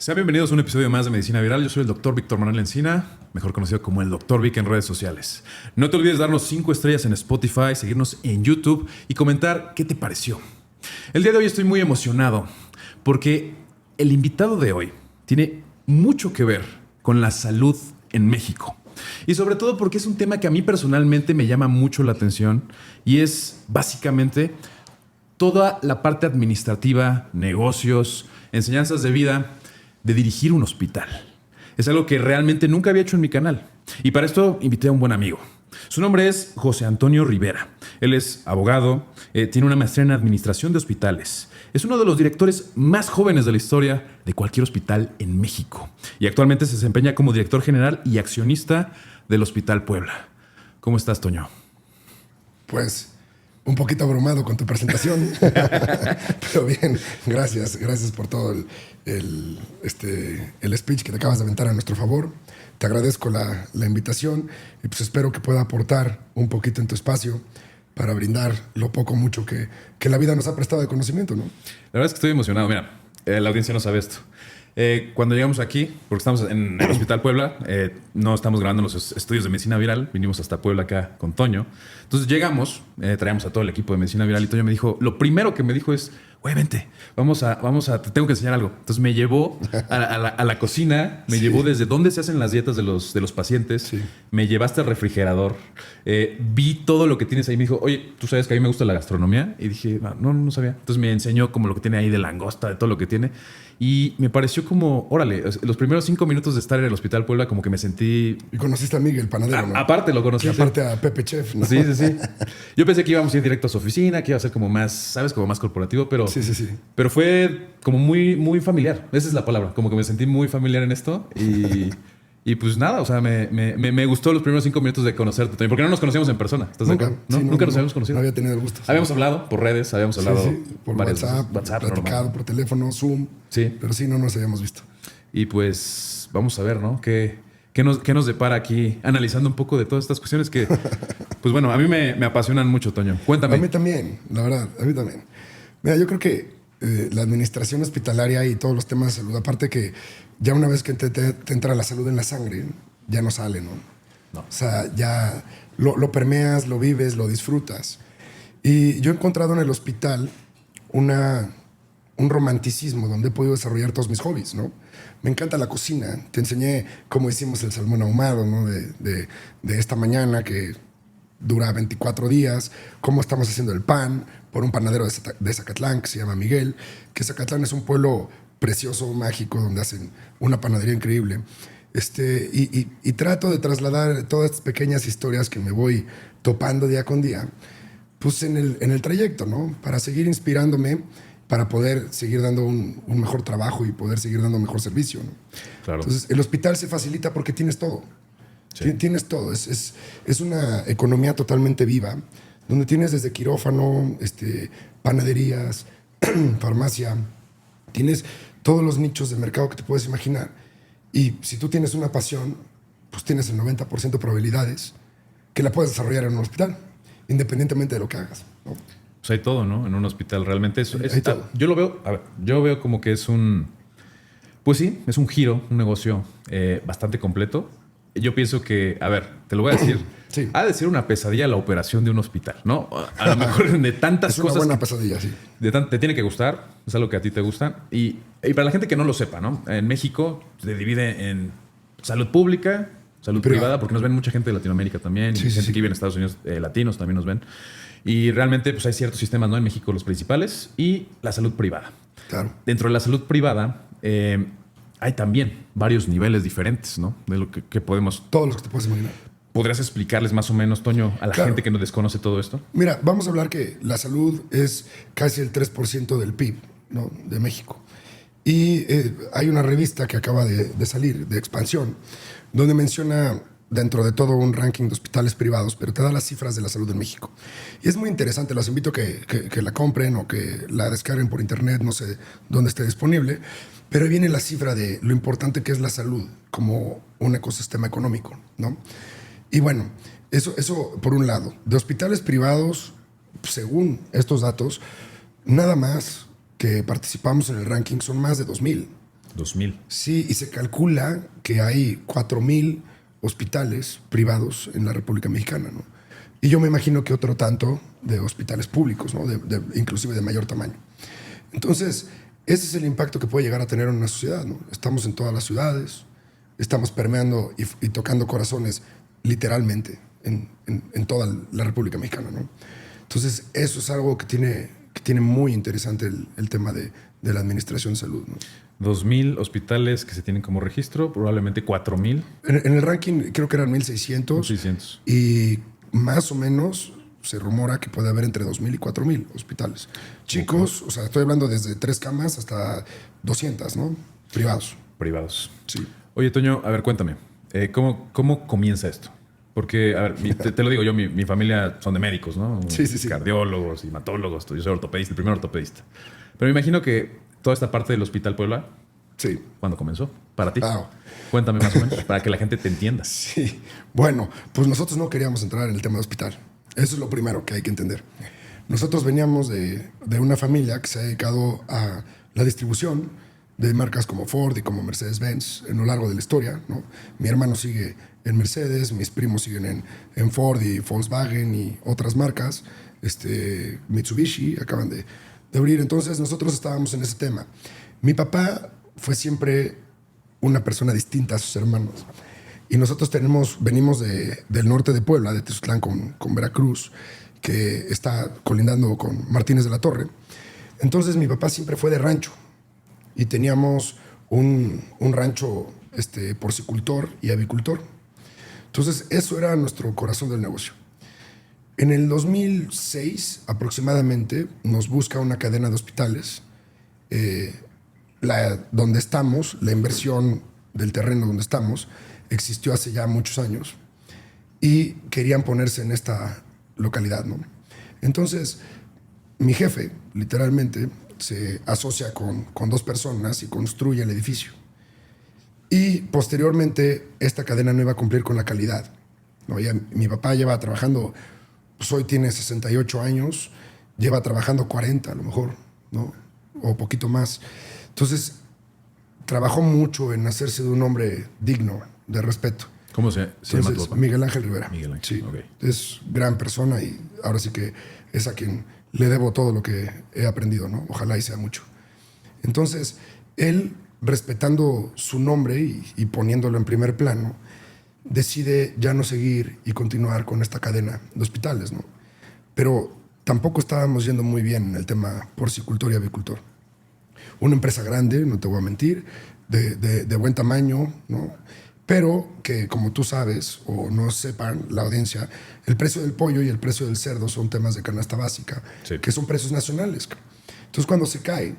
Sean bienvenidos a un episodio más de Medicina Viral. Yo soy el doctor Víctor Manuel Encina, mejor conocido como el Dr. Vic en redes sociales. No te olvides darnos 5 estrellas en Spotify, seguirnos en YouTube y comentar qué te pareció. El día de hoy estoy muy emocionado porque el invitado de hoy tiene mucho que ver con la salud en México. Y sobre todo porque es un tema que a mí personalmente me llama mucho la atención y es básicamente toda la parte administrativa, negocios, enseñanzas de vida de dirigir un hospital. Es algo que realmente nunca había hecho en mi canal. Y para esto invité a un buen amigo. Su nombre es José Antonio Rivera. Él es abogado, tiene una maestría en administración de hospitales. Es uno de los directores más jóvenes de la historia de cualquier hospital en México. Y actualmente se desempeña como director general y accionista del Hospital Puebla. ¿Cómo estás, Toño? Pues un poquito abrumado con tu presentación, pero bien, gracias por todo el speech que te acabas de aventar a nuestro favor. Te agradezco la invitación y pues espero que pueda aportar un poquito en tu espacio para brindar lo poco o mucho que la vida nos ha prestado de conocimiento, ¿no? La verdad es que estoy emocionado. Mira, la audiencia no sabe esto. Cuando llegamos aquí, porque estamos en el Hospital Puebla, no estamos grabando en los estudios de Medicina Viral, vinimos hasta Puebla acá con Toño. Entonces llegamos, traíamos a todo el equipo de Medicina Viral y Toño me dijo, lo primero que me dijo es, güey, vente, te tengo que enseñar algo. Entonces me llevó a la cocina, me llevó desde dónde se hacen las dietas de los pacientes, me llevaste al refrigerador, vi todo lo que tienes ahí, me dijo, oye, ¿tú sabes que a mí me gusta la gastronomía? Y dije, no sabía. Entonces me enseñó como lo que tiene ahí de langosta, de todo lo que tiene. Y me pareció como, órale, los primeros 5 minutos de estar en el Hospital Puebla como que me sentí... Y conociste a Miguel Panadero, ¿no? Aparte lo conocí. Y aparte a Pepe Chef, ¿no? Sí. Yo pensé que íbamos a ir directo a su oficina, que iba a ser como más, ¿sabes? Como más corporativo, pero... Sí. Pero fue como muy familiar. Esa es la palabra. Como que me sentí muy familiar en esto y pues nada, o sea, me gustó los primeros 5 minutos de conocerte también, porque no nos conocíamos en persona. ¿Estás Nunca. de acuerdo? ¿No? Nunca nos habíamos conocido. No había tenido el gusto. Habíamos hablado por redes, habíamos hablado por varias WhatsApp, platicado normal. por teléfono, Zoom. Sí. Pero sí, no nos habíamos visto. Y pues vamos a ver, ¿no? ¿Qué nos depara aquí analizando un poco de todas estas cuestiones que, pues bueno, a mí me apasionan mucho, Toño. Cuéntame. A mí también, la verdad, a mí también. Mira, yo creo que la administración hospitalaria y todos los temas de salud, aparte que ya una vez que te entra la salud en la sangre, ya no sale, ¿no? O sea, ya lo permeas, lo vives, lo disfrutas. Y yo he encontrado en el hospital un romanticismo donde he podido desarrollar todos mis hobbies, ¿no? Me encanta la cocina. Te enseñé cómo hicimos el salmón ahumado, ¿no? De esta mañana que dura 24 días, cómo estamos haciendo el pan por un panadero de Zacatlán que se llama Miguel, que Zacatlán es un pueblo precioso, mágico, donde hacen una panadería increíble. Y trato de trasladar todas estas pequeñas historias que me voy topando día con día, pues en el trayecto, ¿no? Para seguir inspirándome, para poder seguir dando un mejor trabajo y poder seguir dando un mejor servicio, ¿no? Claro. Entonces, el hospital se facilita porque tienes todo. Sí. Tienes todo. Es una economía totalmente viva, donde tienes desde quirófano, panaderías, farmacia. Tienes todos los nichos de mercado que te puedes imaginar. Y si tú tienes una pasión, pues tienes el 90% de probabilidades que la puedes desarrollar en un hospital, independientemente de lo que hagas, ¿no? Pues hay todo, ¿no? En un hospital realmente Hay todo. Yo veo como que es pues sí, es un giro, un negocio bastante completo. Yo pienso que, a ver, te lo voy a decir, Sí. ha de ser una pesadilla la operación de un hospital, ¿no? A lo mejor de tantas Es una cosas. buena pesadilla, sí. Te tiene que gustar, es algo que a ti te gusta. Y para la gente que no lo sepa, ¿no? En México se divide en salud pública, salud privada, porque nos ven mucha gente de Latinoamérica también, y gente que vive en Estados Unidos, latinos también nos ven. Y realmente pues hay ciertos sistemas, ¿no? En México los principales y la salud privada. Claro. Dentro de la salud privada hay también varios niveles diferentes, ¿no? De lo que podemos... Todos los que te puedes imaginar. ¿Podrías explicarles más o menos, Toño, a la gente que no desconoce todo esto? Mira, vamos a hablar que la salud es casi el 3% del PIB, ¿no? De México. Y hay una revista que acaba de salir, de Expansión, donde menciona dentro de todo un ranking de hospitales privados, pero te da las cifras de la salud en México. Y es muy interesante, los invito a que la compren o que la descarguen por internet, no sé dónde esté disponible, pero ahí viene la cifra de lo importante que es la salud como un ecosistema económico, ¿no? Y bueno, eso por un lado. De hospitales privados, según estos datos, nada más que participamos en el ranking son más de 2,000. 2000. Sí, y se calcula que hay 4,000 hospitales privados en la República Mexicana, ¿no? Y yo me imagino que otro tanto de hospitales públicos, ¿no? Inclusive de mayor tamaño. Entonces, ese es el impacto que puede llegar a tener en una sociedad, ¿no? Estamos en todas las ciudades, estamos permeando y tocando corazones literalmente en toda la República Mexicana, ¿no? Entonces, eso es algo que tiene muy interesante el tema de la administración de salud, ¿no? 2000 hospitales que se tienen como registro, probablemente 4000. En el ranking creo que eran 1,600. 600. Y más o menos se rumora que puede haber entre 2,000 y 4,000 hospitales. Chicos, o sea, estoy hablando desde 3 camas hasta 200, ¿no? Privados. Privados. Sí. Oye, Toño, a ver, cuéntame. ¿Cómo comienza esto? Porque, a ver, te lo digo yo, mi familia son de médicos, ¿no? Sí. Cardiólogos, hematólogos. Yo soy ortopedista, el primer ortopedista. Pero me imagino que toda esta parte del Hospital Puebla, Sí. ¿cuándo comenzó? Para ti. Ah. Cuéntame más o menos, para que la gente te entienda. Sí. Bueno, pues nosotros no queríamos entrar en el tema de hospital. Eso es lo primero que hay que entender. Nosotros veníamos de una familia que se ha dedicado a la distribución de marcas como Ford y como Mercedes-Benz en lo largo de la historia, ¿no? Mi hermano sigue en Mercedes, mis primos siguen en Ford y Volkswagen y otras marcas. Mitsubishi acaban de abrir. Entonces nosotros estábamos en ese tema. Mi papá fue siempre una persona distinta a sus hermanos. Y nosotros venimos del norte de Puebla, de Tezutlán con Veracruz, que está colindando con Martínez de la Torre. Entonces mi papá siempre fue de rancho. Y teníamos un rancho porcicultor y avicultor. Entonces eso era nuestro corazón del negocio. En el 2006 aproximadamente nos busca una cadena de hospitales. Donde estamos, la inversión del terreno donde estamos, existió hace ya muchos años y querían ponerse en esta localidad, ¿no? Entonces, mi jefe, literalmente, se asocia con 2 personas y construye el edificio. Y posteriormente, esta cadena no iba a cumplir con la calidad, ¿no? Mi papá lleva trabajando, pues hoy tiene 68 años, lleva trabajando 40 a lo mejor, ¿no? O poquito más. Entonces, trabajó mucho en hacerse de un hombre digno, de respeto. ¿Cómo se llama tu papá? Miguel Ángel Rivera. Miguel Ángel, sí. Okay. Es gran persona y ahora sí que es a quien le debo todo lo que he aprendido, ¿no? Ojalá y sea mucho. Entonces, él, respetando su nombre y poniéndolo en primer plano, decide ya no seguir y continuar con esta cadena de hospitales, ¿no? Pero tampoco estábamos yendo muy bien en el tema porcicultor y avicultor. Una empresa grande, no te voy a mentir, de buen tamaño, ¿no? Pero que, como tú sabes, o no sepan la audiencia, el precio del pollo y el precio del cerdo son temas de canasta básica, sí, que son precios nacionales. Entonces, cuando se cae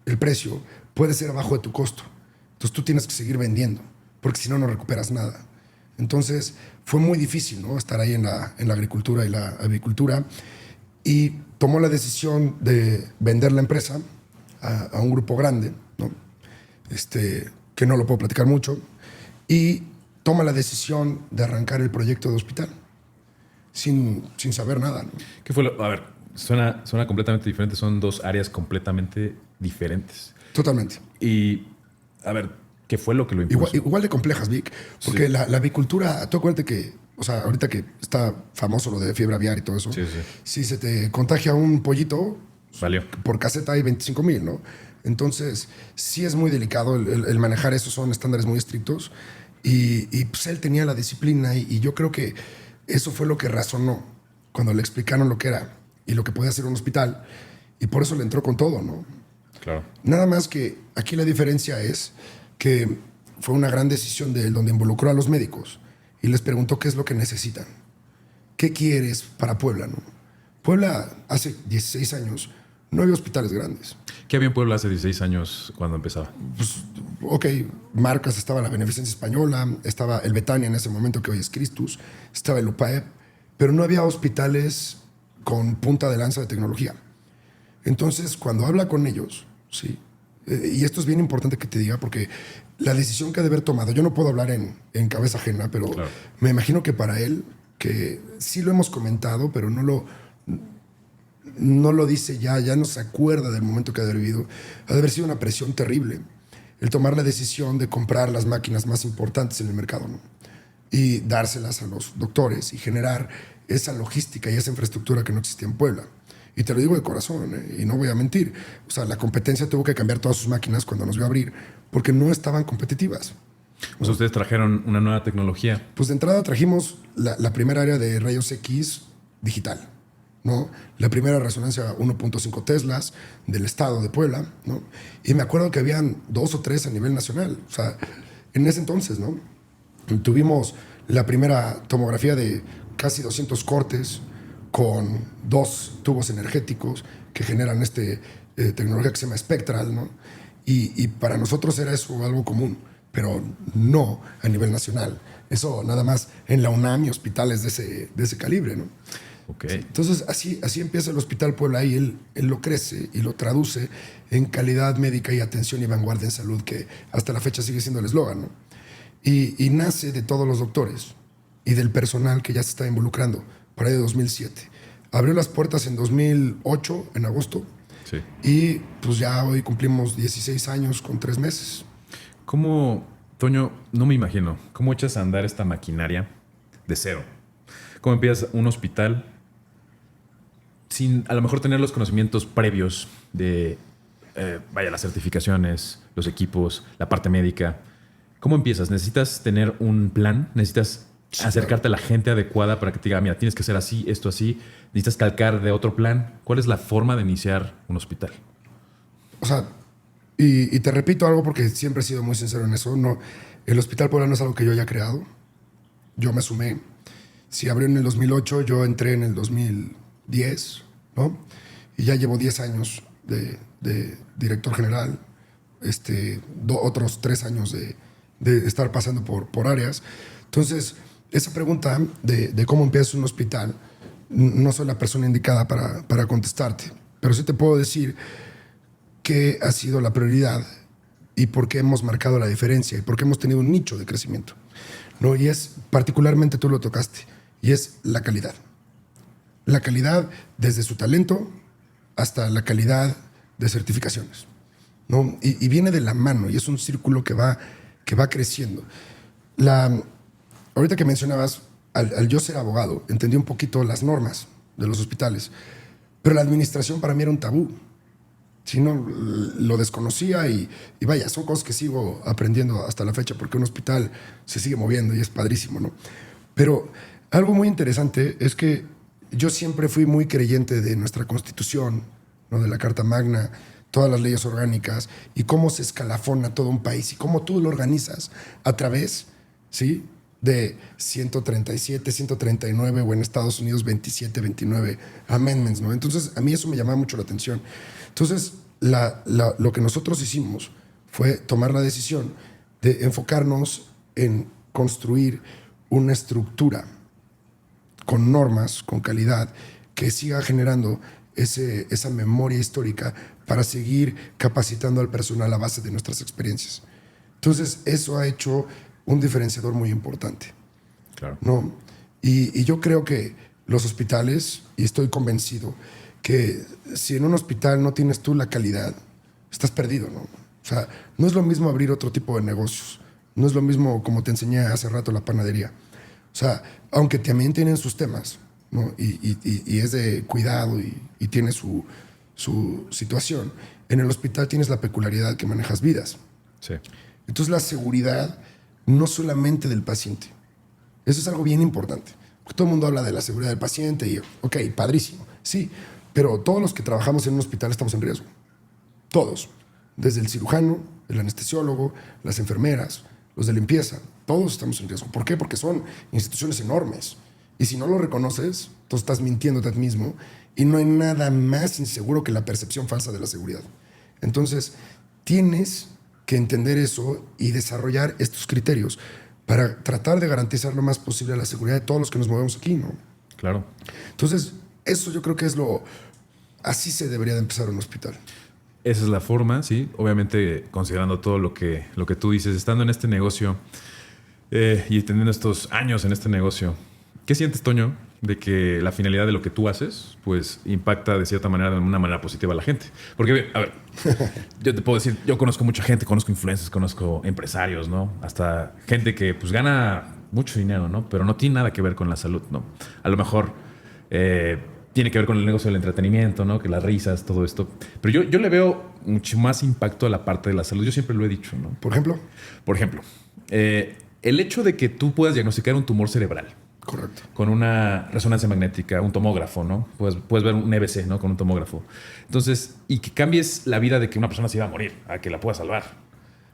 el precio, puede ser abajo de tu costo. Entonces, tú tienes que seguir vendiendo, porque si no, no recuperas nada. Entonces, fue muy difícil, ¿no? Estar ahí en la agricultura y la avicultura. Y tomó la decisión de vender la empresa a un grupo grande, ¿no? Que no lo puedo platicar mucho, y toma la decisión de arrancar el proyecto de hospital sin saber nada, ¿no? ¿Qué fue a ver, suena completamente diferente, son 2 áreas completamente diferentes. Totalmente. Y, a ver, ¿qué fue lo que lo impulsó? Igual de complejas, Vic, porque sí, la avicultura, tú acuérdate que, o sea, ahorita que está famoso lo de fiebre aviar y todo eso, sí. Si se te contagia un pollito, Valió. por caseta hay 25,000, ¿no? Entonces, sí es muy delicado el manejar eso, son estándares muy estrictos. Y pues él tenía la disciplina y yo creo que eso fue lo que razonó cuando le explicaron lo que era y lo que podía hacer un hospital. Y por eso le entró con todo, ¿no? Claro. Nada más que aquí la diferencia es que fue una gran decisión de él donde involucró a los médicos y les preguntó qué es lo que necesitan. ¿Qué quieres para Puebla, no? Puebla hace 16 años no había hospitales grandes. ¿Qué había en Puebla hace 16 años cuando empezaba? Pues, ok, marcas, estaba la Beneficencia Española, estaba el Betania en ese momento, que hoy es Christus, estaba el UPAEP, pero no había hospitales con punta de lanza de tecnología. Entonces, cuando habla con ellos, sí, y esto es bien importante que te diga, porque la decisión que ha de haber tomado, yo no puedo hablar en cabeza ajena, pero claro, me imagino que para él, que sí lo hemos comentado, pero no lo dice ya no se acuerda del momento que ha vivido. Ha de haber sido una presión terrible. el tomar la decisión de comprar las máquinas más importantes en el mercado, ¿no? Y dárselas a los doctores y generar esa logística y esa infraestructura que no existía en Puebla. Y te lo digo de corazón, y no voy a mentir. O sea, la competencia tuvo que cambiar todas sus máquinas cuando nos vio abrir porque no estaban competitivas. O sea, ustedes trajeron una nueva tecnología. Pues de entrada trajimos la primera área de rayos X digital, ¿no? La primera resonancia 1.5 Teslas del estado de Puebla, ¿no? Y me acuerdo que habían 2 o 3 a nivel nacional. O sea, en ese entonces, ¿no? Tuvimos la primera tomografía de casi 200 cortes con 2 tubos energéticos que generan tecnología que se llama Spectral, ¿no? Y para nosotros era eso algo común, pero no a nivel nacional. Eso nada más en la UNAM y hospitales de ese calibre, ¿no? Okay. Entonces, así empieza el Hospital Puebla y él lo crece y lo traduce en calidad médica y atención y vanguardia en salud, que hasta la fecha sigue siendo el eslogan, ¿no? Y nace de todos los doctores y del personal que ya se está involucrando, por ahí de 2007. Abrió las puertas en 2008, en agosto, sí. Y pues ya hoy cumplimos 16 años con 3 meses. ¿Cómo, Toño, no me imagino, cómo echas a andar esta maquinaria de cero? ¿Cómo empiezas un hospital sin a lo mejor tener los conocimientos previos de, las certificaciones, los equipos, la parte médica? ¿Cómo empiezas? ¿Necesitas tener un plan? ¿Necesitas acercarte a la gente adecuada para que te diga, mira, tienes que hacer así, esto así? ¿Necesitas calcar de otro plan? ¿Cuál es la forma de iniciar un hospital? O sea, y te repito algo porque siempre he sido muy sincero en eso. No, el Hospital Puebla no es algo que yo haya creado. Yo me sumé. Si abrió en el 2008, yo entré en el 2010, ¿no? Y ya llevo 10 años de director general, otros 3 años de estar pasando por áreas. Entonces, esa pregunta de cómo empieza un hospital, no soy la persona indicada para contestarte, pero sí te puedo decir qué ha sido la prioridad y por qué hemos marcado la diferencia y por qué hemos tenido un nicho de crecimiento, ¿no? Y es, particularmente tú lo tocaste, y es la calidad. La calidad desde su talento hasta la calidad de certificaciones, ¿no? Y viene de la mano y es un círculo que va creciendo. Ahorita que mencionabas, al yo ser abogado, entendí un poquito las normas de los hospitales, pero la administración para mí era un tabú. Si no, lo desconocía y vaya, son cosas que sigo aprendiendo hasta la fecha porque un hospital se sigue moviendo y es padrísimo, ¿no? Pero algo muy interesante es que yo siempre fui muy creyente de nuestra Constitución, ¿no? De la Carta Magna, todas las leyes orgánicas y cómo se escalafona todo un país y cómo tú lo organizas a través, ¿sí?, de 137, 139 o en Estados Unidos 27, 29 amendments, ¿no? Entonces, a mí eso me llamaba mucho la atención. Entonces, lo que nosotros hicimos fue tomar la decisión de enfocarnos en construir una estructura con normas, con calidad, que siga generando esa memoria histórica para seguir capacitando al personal a base de nuestras experiencias. Entonces, eso ha hecho un diferenciador muy importante. Claro. ¿No? Y yo creo que los hospitales, y estoy convencido, que si en un hospital no tienes tú la calidad, estás perdido, ¿no? O sea, no es lo mismo abrir otro tipo de negocios. No es lo mismo como te enseñé hace rato la panadería. O sea, aunque también tienen sus temas, ¿no? Y es de cuidado y tiene su situación, en el hospital tienes la peculiaridad que manejas vidas. Sí. Entonces la seguridad no solamente del paciente. Eso es algo bien importante. Porque todo el mundo habla de la seguridad del paciente y, ok, padrísimo. Sí, pero todos los que trabajamos en un hospital estamos en riesgo. Todos. Desde el cirujano, el anestesiólogo, las enfermeras, los de limpieza. Todos estamos en riesgo. ¿Por qué? Porque son instituciones enormes. Y si no lo reconoces, tú estás mintiéndote a ti mismo y no hay nada más inseguro que la percepción falsa de la seguridad. Entonces, tienes que entender eso y desarrollar estos criterios para tratar de garantizar lo más posible la seguridad de todos los que nos movemos aquí, ¿no? Claro. Entonces, eso yo creo que es así se debería de empezar un hospital. Esa es la forma, sí. Obviamente, considerando todo lo que tú dices, estando en este negocio y teniendo estos años en este negocio, ¿Qué sientes, Toño, de que la finalidad de lo que tú haces, pues, impacta de cierta manera, de una manera positiva a la gente? Porque, a ver, yo te puedo decir, yo conozco mucha gente, conozco influencers, conozco empresarios, ¿no? Hasta gente que, pues, gana mucho dinero, ¿no? Pero no tiene nada que ver con la salud, ¿no? A lo mejor tiene que ver con el negocio del entretenimiento, ¿no? Que las risas, todo esto. Pero yo le veo mucho más impacto a la parte de la salud. Yo siempre lo he dicho, ¿no? Por ejemplo. Por ejemplo, el hecho de que tú puedas diagnosticar un tumor cerebral. Correcto. Con una resonancia magnética, un tomógrafo, ¿no? Puedes ver un EBC, ¿no? Con un tomógrafo. Entonces, y que cambies la vida de que una persona se iba a morir a que la puedas salvar.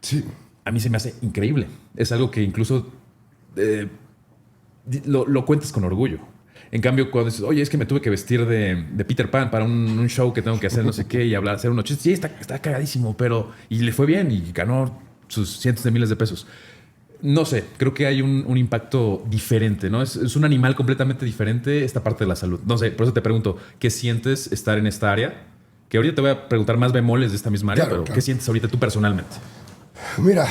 Sí. A mí se me hace increíble. Es algo que incluso lo cuentas con orgullo. En cambio, cuando dices, oye, es que me tuve que vestir de Peter Pan para un show que tengo que hacer no sé qué y hablar, hacer unos chistes. Sí, está cagadísimo, pero... Y le fue bien y ganó sus cientos de miles de pesos. No sé, creo que hay un impacto diferente, ¿no? Es un animal completamente diferente esta parte de la salud. No sé, por eso te pregunto, ¿qué sientes estar en esta área? Que ahorita te voy a preguntar más bemoles de esta misma área, Claro, pero claro. ¿qué sientes ahorita tú personalmente? Mira,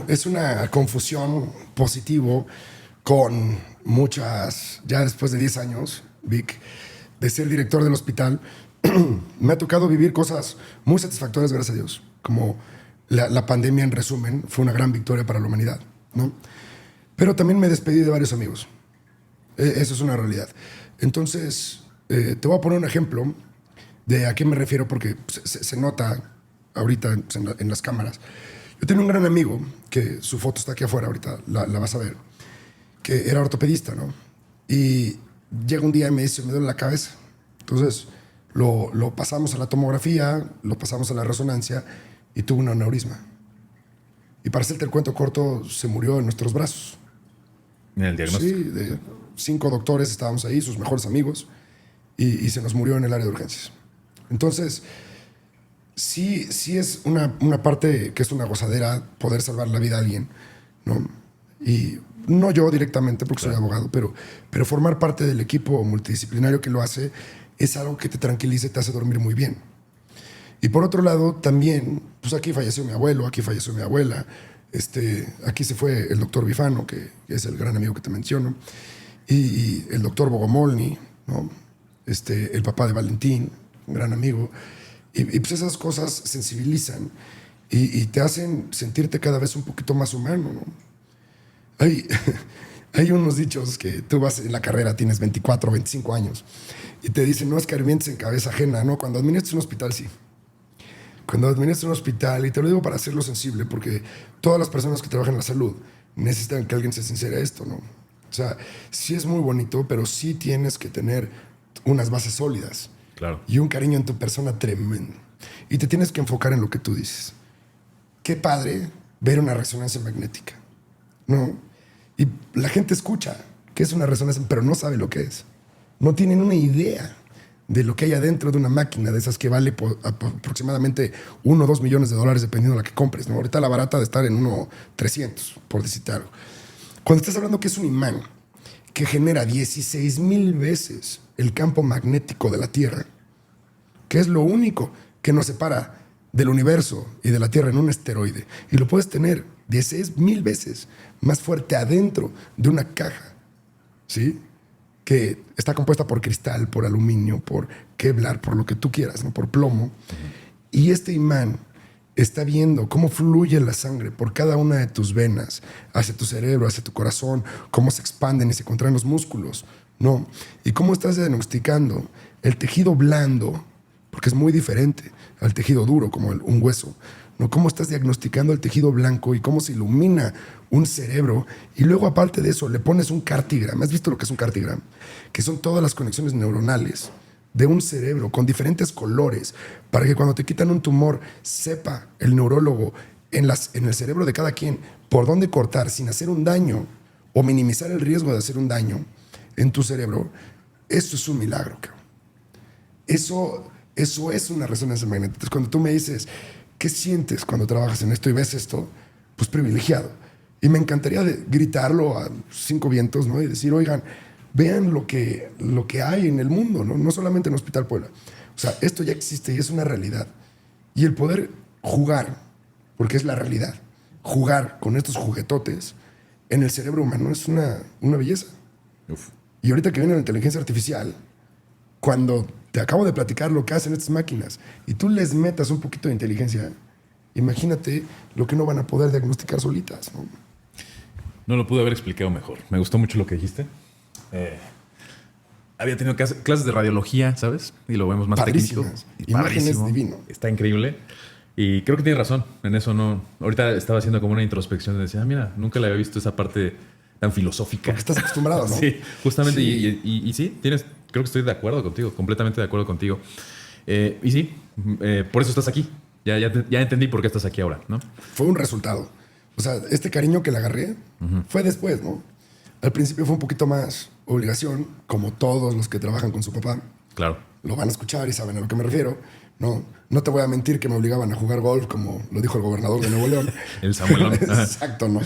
es una confusión positivo con muchas, ya después de 10 años, Vic, de ser director del hospital, me ha tocado vivir cosas muy satisfactorias, gracias a Dios. Como la pandemia, en resumen, fue una gran victoria para la humanidad, ¿no? Pero también me despedí de varios amigos. Eso es una realidad. Entonces, te voy a poner un ejemplo de a qué me refiero, porque se nota ahorita en las cámaras. Yo tenía un gran amigo, que su foto está aquí afuera ahorita, la vas a ver, que era ortopedista, ¿no? Y llega un día y me dice, me duele la cabeza. Entonces, lo pasamos a la tomografía, lo pasamos a la resonancia y tuvo un aneurisma. Y para hacerte el cuento corto, se murió en nuestros brazos. En el diagnóstico. Sí, de 5 doctores estábamos ahí, sus mejores amigos, y se nos murió en el área de urgencias. Entonces, sí es una parte que es una gozadera poder salvar la vida a alguien, ¿no? Y no yo directamente, porque soy abogado, pero formar parte del equipo multidisciplinario que lo hace es algo que te tranquiliza y te hace dormir muy bien. Y por otro lado, también, pues aquí falleció mi abuelo, aquí falleció mi abuela, aquí se fue el doctor Bifano, que es el gran amigo que te menciono, y el doctor Bogomolny, ¿no? El papá de Valentín, un gran amigo. Y pues esas cosas sensibilizan y te hacen sentirte cada vez un poquito más humano, ¿no? Hay unos dichos que tú vas en la carrera, tienes 24, 25 años, y te dicen, no escarmientes en cabeza ajena, ¿no? Cuando administras un hospital, sí. Cuando administras un hospital, y te lo digo para hacerlo sensible, porque todas las personas que trabajan en la salud necesitan que alguien se sincere a esto, ¿no? O sea, sí es muy bonito, pero sí tienes que tener unas bases sólidas. Claro. Y un cariño en tu persona tremendo. Y te tienes que enfocar en lo que tú dices. Qué padre ver una resonancia magnética, ¿no? Y la gente escucha que es una resonancia, pero no sabe lo que es. No tienen una idea de lo que hay adentro de una máquina de esas que vale aproximadamente 1 o 2 millones de dólares dependiendo de la que compres, ¿no? Ahorita la barata de estar en 1.300, por decirte algo. Cuando estás hablando que es un imán que genera 16,000 veces el campo magnético de la Tierra, que es lo único que nos separa del universo y de la Tierra en un esteroide, y lo puedes tener 16,000 veces más fuerte adentro de una caja, ¿sí? Que está compuesta por cristal, por aluminio, por Kevlar, por lo que tú quieras, ¿no? Por plomo. Y este imán está viendo cómo fluye la sangre por cada una de tus venas, hacia tu cerebro, hacia tu corazón, cómo se expanden y se contraen los músculos, ¿no? Y cómo estás diagnosticando el tejido blando, porque es muy diferente al tejido duro, como un hueso, ¿no? Cómo estás diagnosticando el tejido blanco y cómo se ilumina un cerebro. Y luego, aparte de eso, le pones un cartigram. ¿Has visto lo que es un cartigram? Que son todas las conexiones neuronales de un cerebro con diferentes colores para que cuando te quitan un tumor sepa el neurólogo en el cerebro de cada quien por dónde cortar sin hacer un daño o minimizar el riesgo de hacer un daño en tu cerebro. Eso es un milagro, cabrón. Eso es una resonancia magnética. Entonces, cuando tú me dices, ¿qué sientes cuando trabajas en esto y ves esto? Pues privilegiado. Y me encantaría gritarlo a 5 vientos, ¿no? Y decir, oigan, vean lo que hay en el mundo, ¿no? No solamente en Hospital Puebla. O sea, esto ya existe y es una realidad. Y el poder jugar, porque es la realidad, jugar con estos juguetotes en el cerebro humano es una belleza. Uf. Y ahorita que viene la inteligencia artificial, cuando te acabo de platicar lo que hacen estas máquinas y tú les metas un poquito de inteligencia, imagínate lo que no van a poder diagnosticar solitas, ¿no? No lo pude haber explicado mejor. Me gustó mucho lo que dijiste. Había tenido clases de radiología, ¿sabes? Y lo vemos más técnico. Y imágenes divino. Está increíble. Y creo que tienes razón. En eso no. Ahorita estaba haciendo como una introspección y decía, mira, nunca le había visto esa parte tan filosófica. Porque estás acostumbrado, ¿no? Sí, justamente. Sí. Y sí, creo que estoy de acuerdo contigo, completamente de acuerdo contigo. Y sí, por eso estás aquí. Ya entendí por qué estás aquí ahora, ¿no? Fue un resultado. O sea, este cariño que le agarré fue después, ¿no? Al principio fue un poquito más obligación, como todos los que trabajan con su papá. Claro. Lo van a escuchar y saben a lo que me refiero. No te voy a mentir que me obligaban a jugar golf, como lo dijo el gobernador de Nuevo León. El Samuelón. Exacto, ¿no?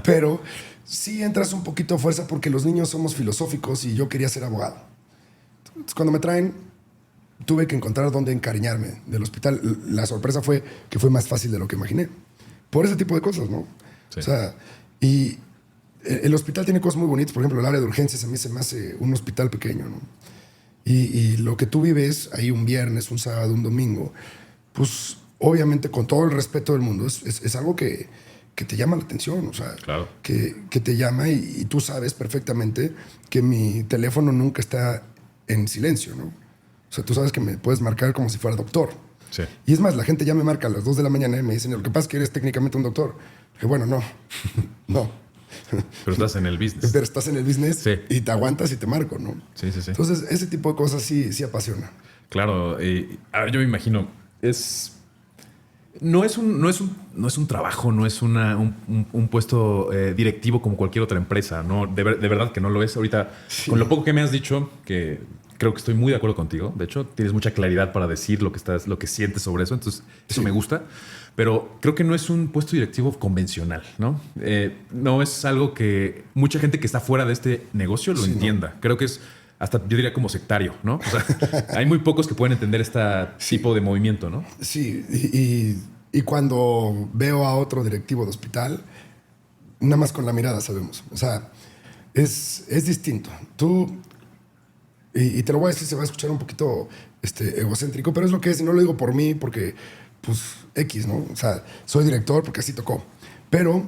Pero sí entras un poquito a fuerza porque los niños somos filosóficos y yo quería ser abogado. Entonces, cuando me traen, tuve que encontrar dónde encariñarme del hospital. La sorpresa fue que fue más fácil de lo que imaginé. Por ese tipo de cosas, ¿no? Sí. O sea, y el hospital tiene cosas muy bonitas. Por ejemplo, el área de urgencias a mí se me hace un hospital pequeño, ¿no? Y lo que tú vives ahí un viernes, un sábado, un domingo, pues obviamente con todo el respeto del mundo, es algo que te llama la atención, o sea, claro. que te llama y tú sabes perfectamente que mi teléfono nunca está en silencio, ¿no? O sea, tú sabes que me puedes marcar como si fuera doctor. Sí. Y es más, la gente ya me marca a las 2 de la mañana y me dicen, lo que pasa es que eres técnicamente un doctor. Que bueno, no. Pero estás en el business. Pero estás en el business Sí. y te aguantas y te marco, ¿no? Sí. Entonces, ese tipo de cosas sí apasiona. Claro. A ver, yo me imagino, no es un trabajo, no es un puesto directivo como cualquier otra empresa, ¿no? De verdad que no lo es. Ahorita, Sí. con lo poco que me has dicho, que creo que estoy muy de acuerdo contigo. De hecho, tienes mucha claridad para decir lo que sientes sobre eso. Entonces, eso Sí. me gusta. Pero creo que no es un puesto directivo convencional, ¿no? No es algo que mucha gente que está fuera de este negocio lo Sí, entienda. ¿No? Creo que es hasta, yo diría, como sectario, ¿no? O sea, hay muy pocos que pueden entender este tipo de movimiento, ¿no? Sí, y cuando veo a otro directivo de hospital, nada más con la mirada sabemos. O sea, es distinto. Tú, y te lo voy a decir, se va a escuchar un poquito egocéntrico, pero es lo que es, y no lo digo por mí, porque, pues, X, ¿no? O sea, soy director porque así tocó. Pero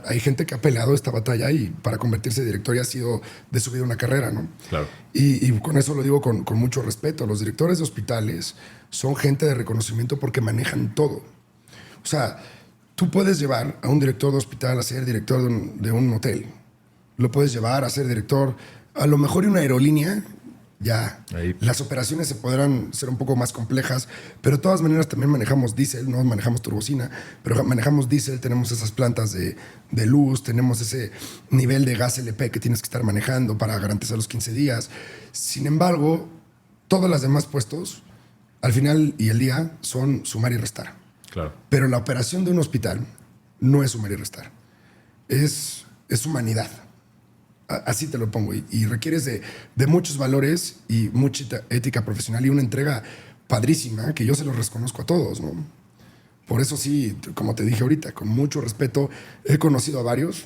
hay gente que ha peleado esta batalla y para convertirse en director ya ha sido de su vida una carrera, ¿no? Claro. Y con eso lo digo con mucho respeto. Los directores de hospitales son gente de reconocimiento porque manejan todo. O sea, tú puedes llevar a un director de hospital a ser director de un hotel. Lo puedes llevar a ser director, a lo mejor, de una aerolínea. Ya, Ahí. las operaciones se podrán ser un poco más complejas, pero de todas maneras también manejamos diésel, no manejamos turbocina, pero manejamos diésel, tenemos esas plantas de luz, tenemos ese nivel de gas LP que tienes que estar manejando para garantizar los 15 días. Sin embargo, todos los demás puestos, al final y el día, son sumar y restar. Claro. Pero la operación de un hospital no es sumar y restar, es humanidad. Así te lo pongo. Y requieres de muchos valores y mucha ética profesional y una entrega padrísima que yo se los reconozco a todos, ¿no? Por eso sí, como te dije ahorita, con mucho respeto, he conocido a varios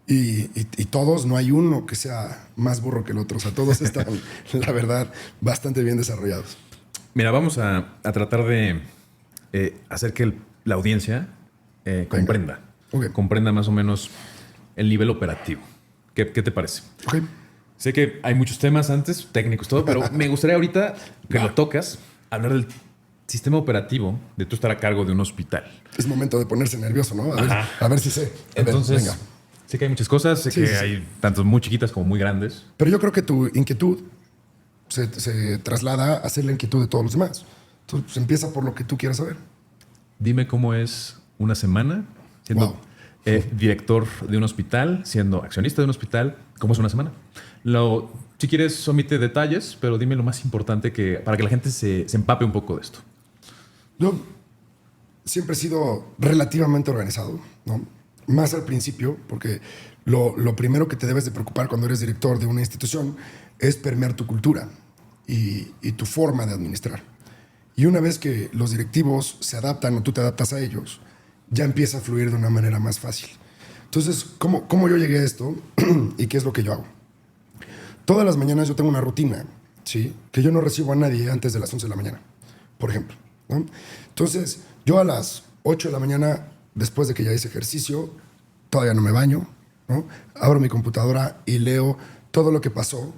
y todos, no hay uno que sea más burro que el otro. O sea, todos están, la verdad, bastante bien desarrollados. Mira, vamos a tratar de hacer que la audiencia comprenda. Ok. Comprenda más o menos el nivel operativo. ¿Qué te parece? Ok. Sé que hay muchos temas antes, técnicos, todo, pero me gustaría ahorita que lo tocas, hablar del sistema operativo de tú estar a cargo de un hospital. Es momento de ponerse nervioso, ¿no? A ver si sé. Entonces, venga. sé que hay muchas cosas, sé que hay tanto muy chiquitas como muy grandes. Pero yo creo que tu inquietud se traslada a ser la inquietud de todos los demás. Entonces, pues, empieza por lo que tú quieras saber. Dime cómo es una semana siendo director de un hospital, siendo accionista de un hospital. ¿Cómo es una semana? Si quieres, omite detalles, pero dime lo más importante para que la gente se empape un poco de esto. Yo siempre he sido relativamente organizado, ¿no? Más al principio, porque lo primero que te debes de preocupar cuando eres director de una institución es permear tu cultura y tu forma de administrar. Y una vez que los directivos se adaptan o tú te adaptas a ellos, ya empieza a fluir de una manera más fácil. Entonces, ¿cómo yo llegué a esto y qué es lo que yo hago? Todas las mañanas yo tengo una rutina, ¿sí? Que yo no recibo a nadie antes de las 11 de la mañana, por ejemplo, ¿no? Entonces, yo a las 8 de la mañana, después de que ya hice ejercicio, todavía no me baño, ¿no? Abro mi computadora y leo todo lo que pasó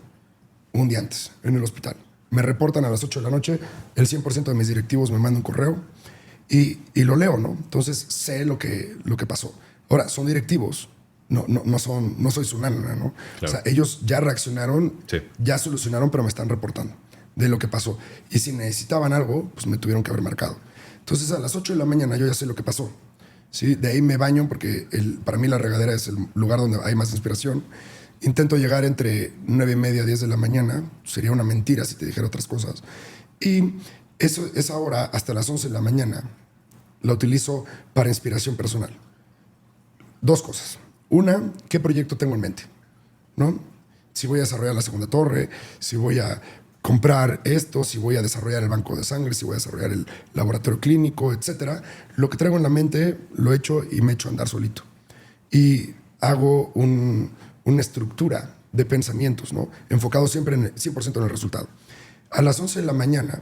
un día antes en el hospital. Me reportan a las 8 de la noche, el 100% de mis directivos me mandan un correo y lo leo, ¿no? Entonces sé lo que pasó. Ahora, son directivos, no soy su nana, ¿no? Claro. O sea, ellos ya reaccionaron, Sí. ya solucionaron, pero me están reportando de lo que pasó. Y si necesitaban algo, pues me tuvieron que haber marcado. Entonces, a las 8 de la mañana yo ya sé lo que pasó, ¿sí? De ahí me baño porque para mí la regadera es el lugar donde hay más inspiración. Intento llegar entre 9:30 y 10 de la mañana. Sería una mentira si te dijera otras cosas. Y esa hora, hasta las 11 de la mañana, la utilizo para inspiración personal. Dos cosas. Una, ¿qué proyecto tengo en mente? ¿No? Si voy a desarrollar la segunda torre, si voy a comprar esto, si voy a desarrollar el banco de sangre, si voy a desarrollar el laboratorio clínico, etcétera. Lo que traigo en la mente lo echo y me echo a andar solito. Y hago una estructura de pensamientos, ¿no? Enfocado siempre en 100% en el resultado. A las 11 de la mañana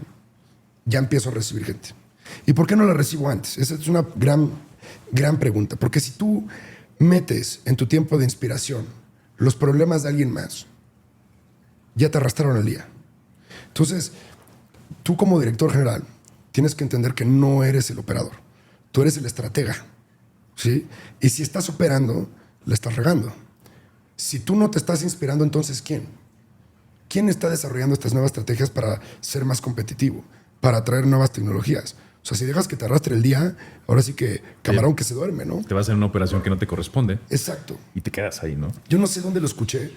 ya empiezo a recibir gente. ¿Y por qué no la recibo antes? Esa es una gran pregunta. Porque si tú metes en tu tiempo de inspiración los problemas de alguien más, ya te arrastraron al día. Entonces, tú como director general tienes que entender que no eres el operador. Tú eres el estratega, ¿sí? Y si estás operando, la estás regando. Si tú no te estás inspirando, entonces ¿quién? ¿Quién está desarrollando estas nuevas estrategias para ser más competitivo, para traer nuevas tecnologías? O sea, si dejas que te arrastre el día, ahora sí que camarón que se duerme, ¿no? Te vas a hacer una operación que no te corresponde. Exacto. Y te quedas ahí, ¿no? Yo no sé dónde lo escuché,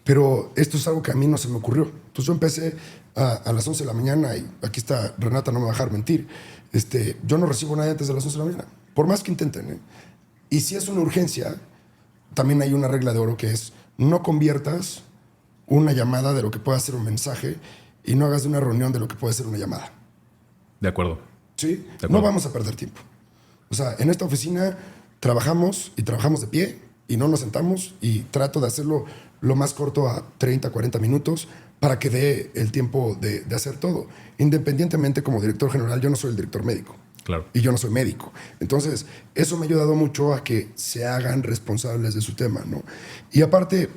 pero esto es algo que a mí no se me ocurrió. Entonces yo empecé a las 11 de la mañana y aquí está Renata, no me va a dejar mentir. Yo no recibo nadie antes de las 11 de la mañana, por más que intenten, ¿eh? Y si es una urgencia, también hay una regla de oro que es no conviertas una llamada de lo que pueda ser un mensaje y no hagas de una reunión de lo que puede ser una llamada. De acuerdo. ¿Sí? acuerdo. No vamos a perder tiempo. O sea, en esta oficina trabajamos y trabajamos de pie y no nos sentamos y trato de hacerlo lo más corto a 30, 40 minutos para que dé el tiempo de hacer todo. Independientemente, como director general, yo no soy el director médico. Claro. Y yo no soy médico. Entonces, eso me ha ayudado mucho a que se hagan responsables de su tema, ¿no? Y aparte,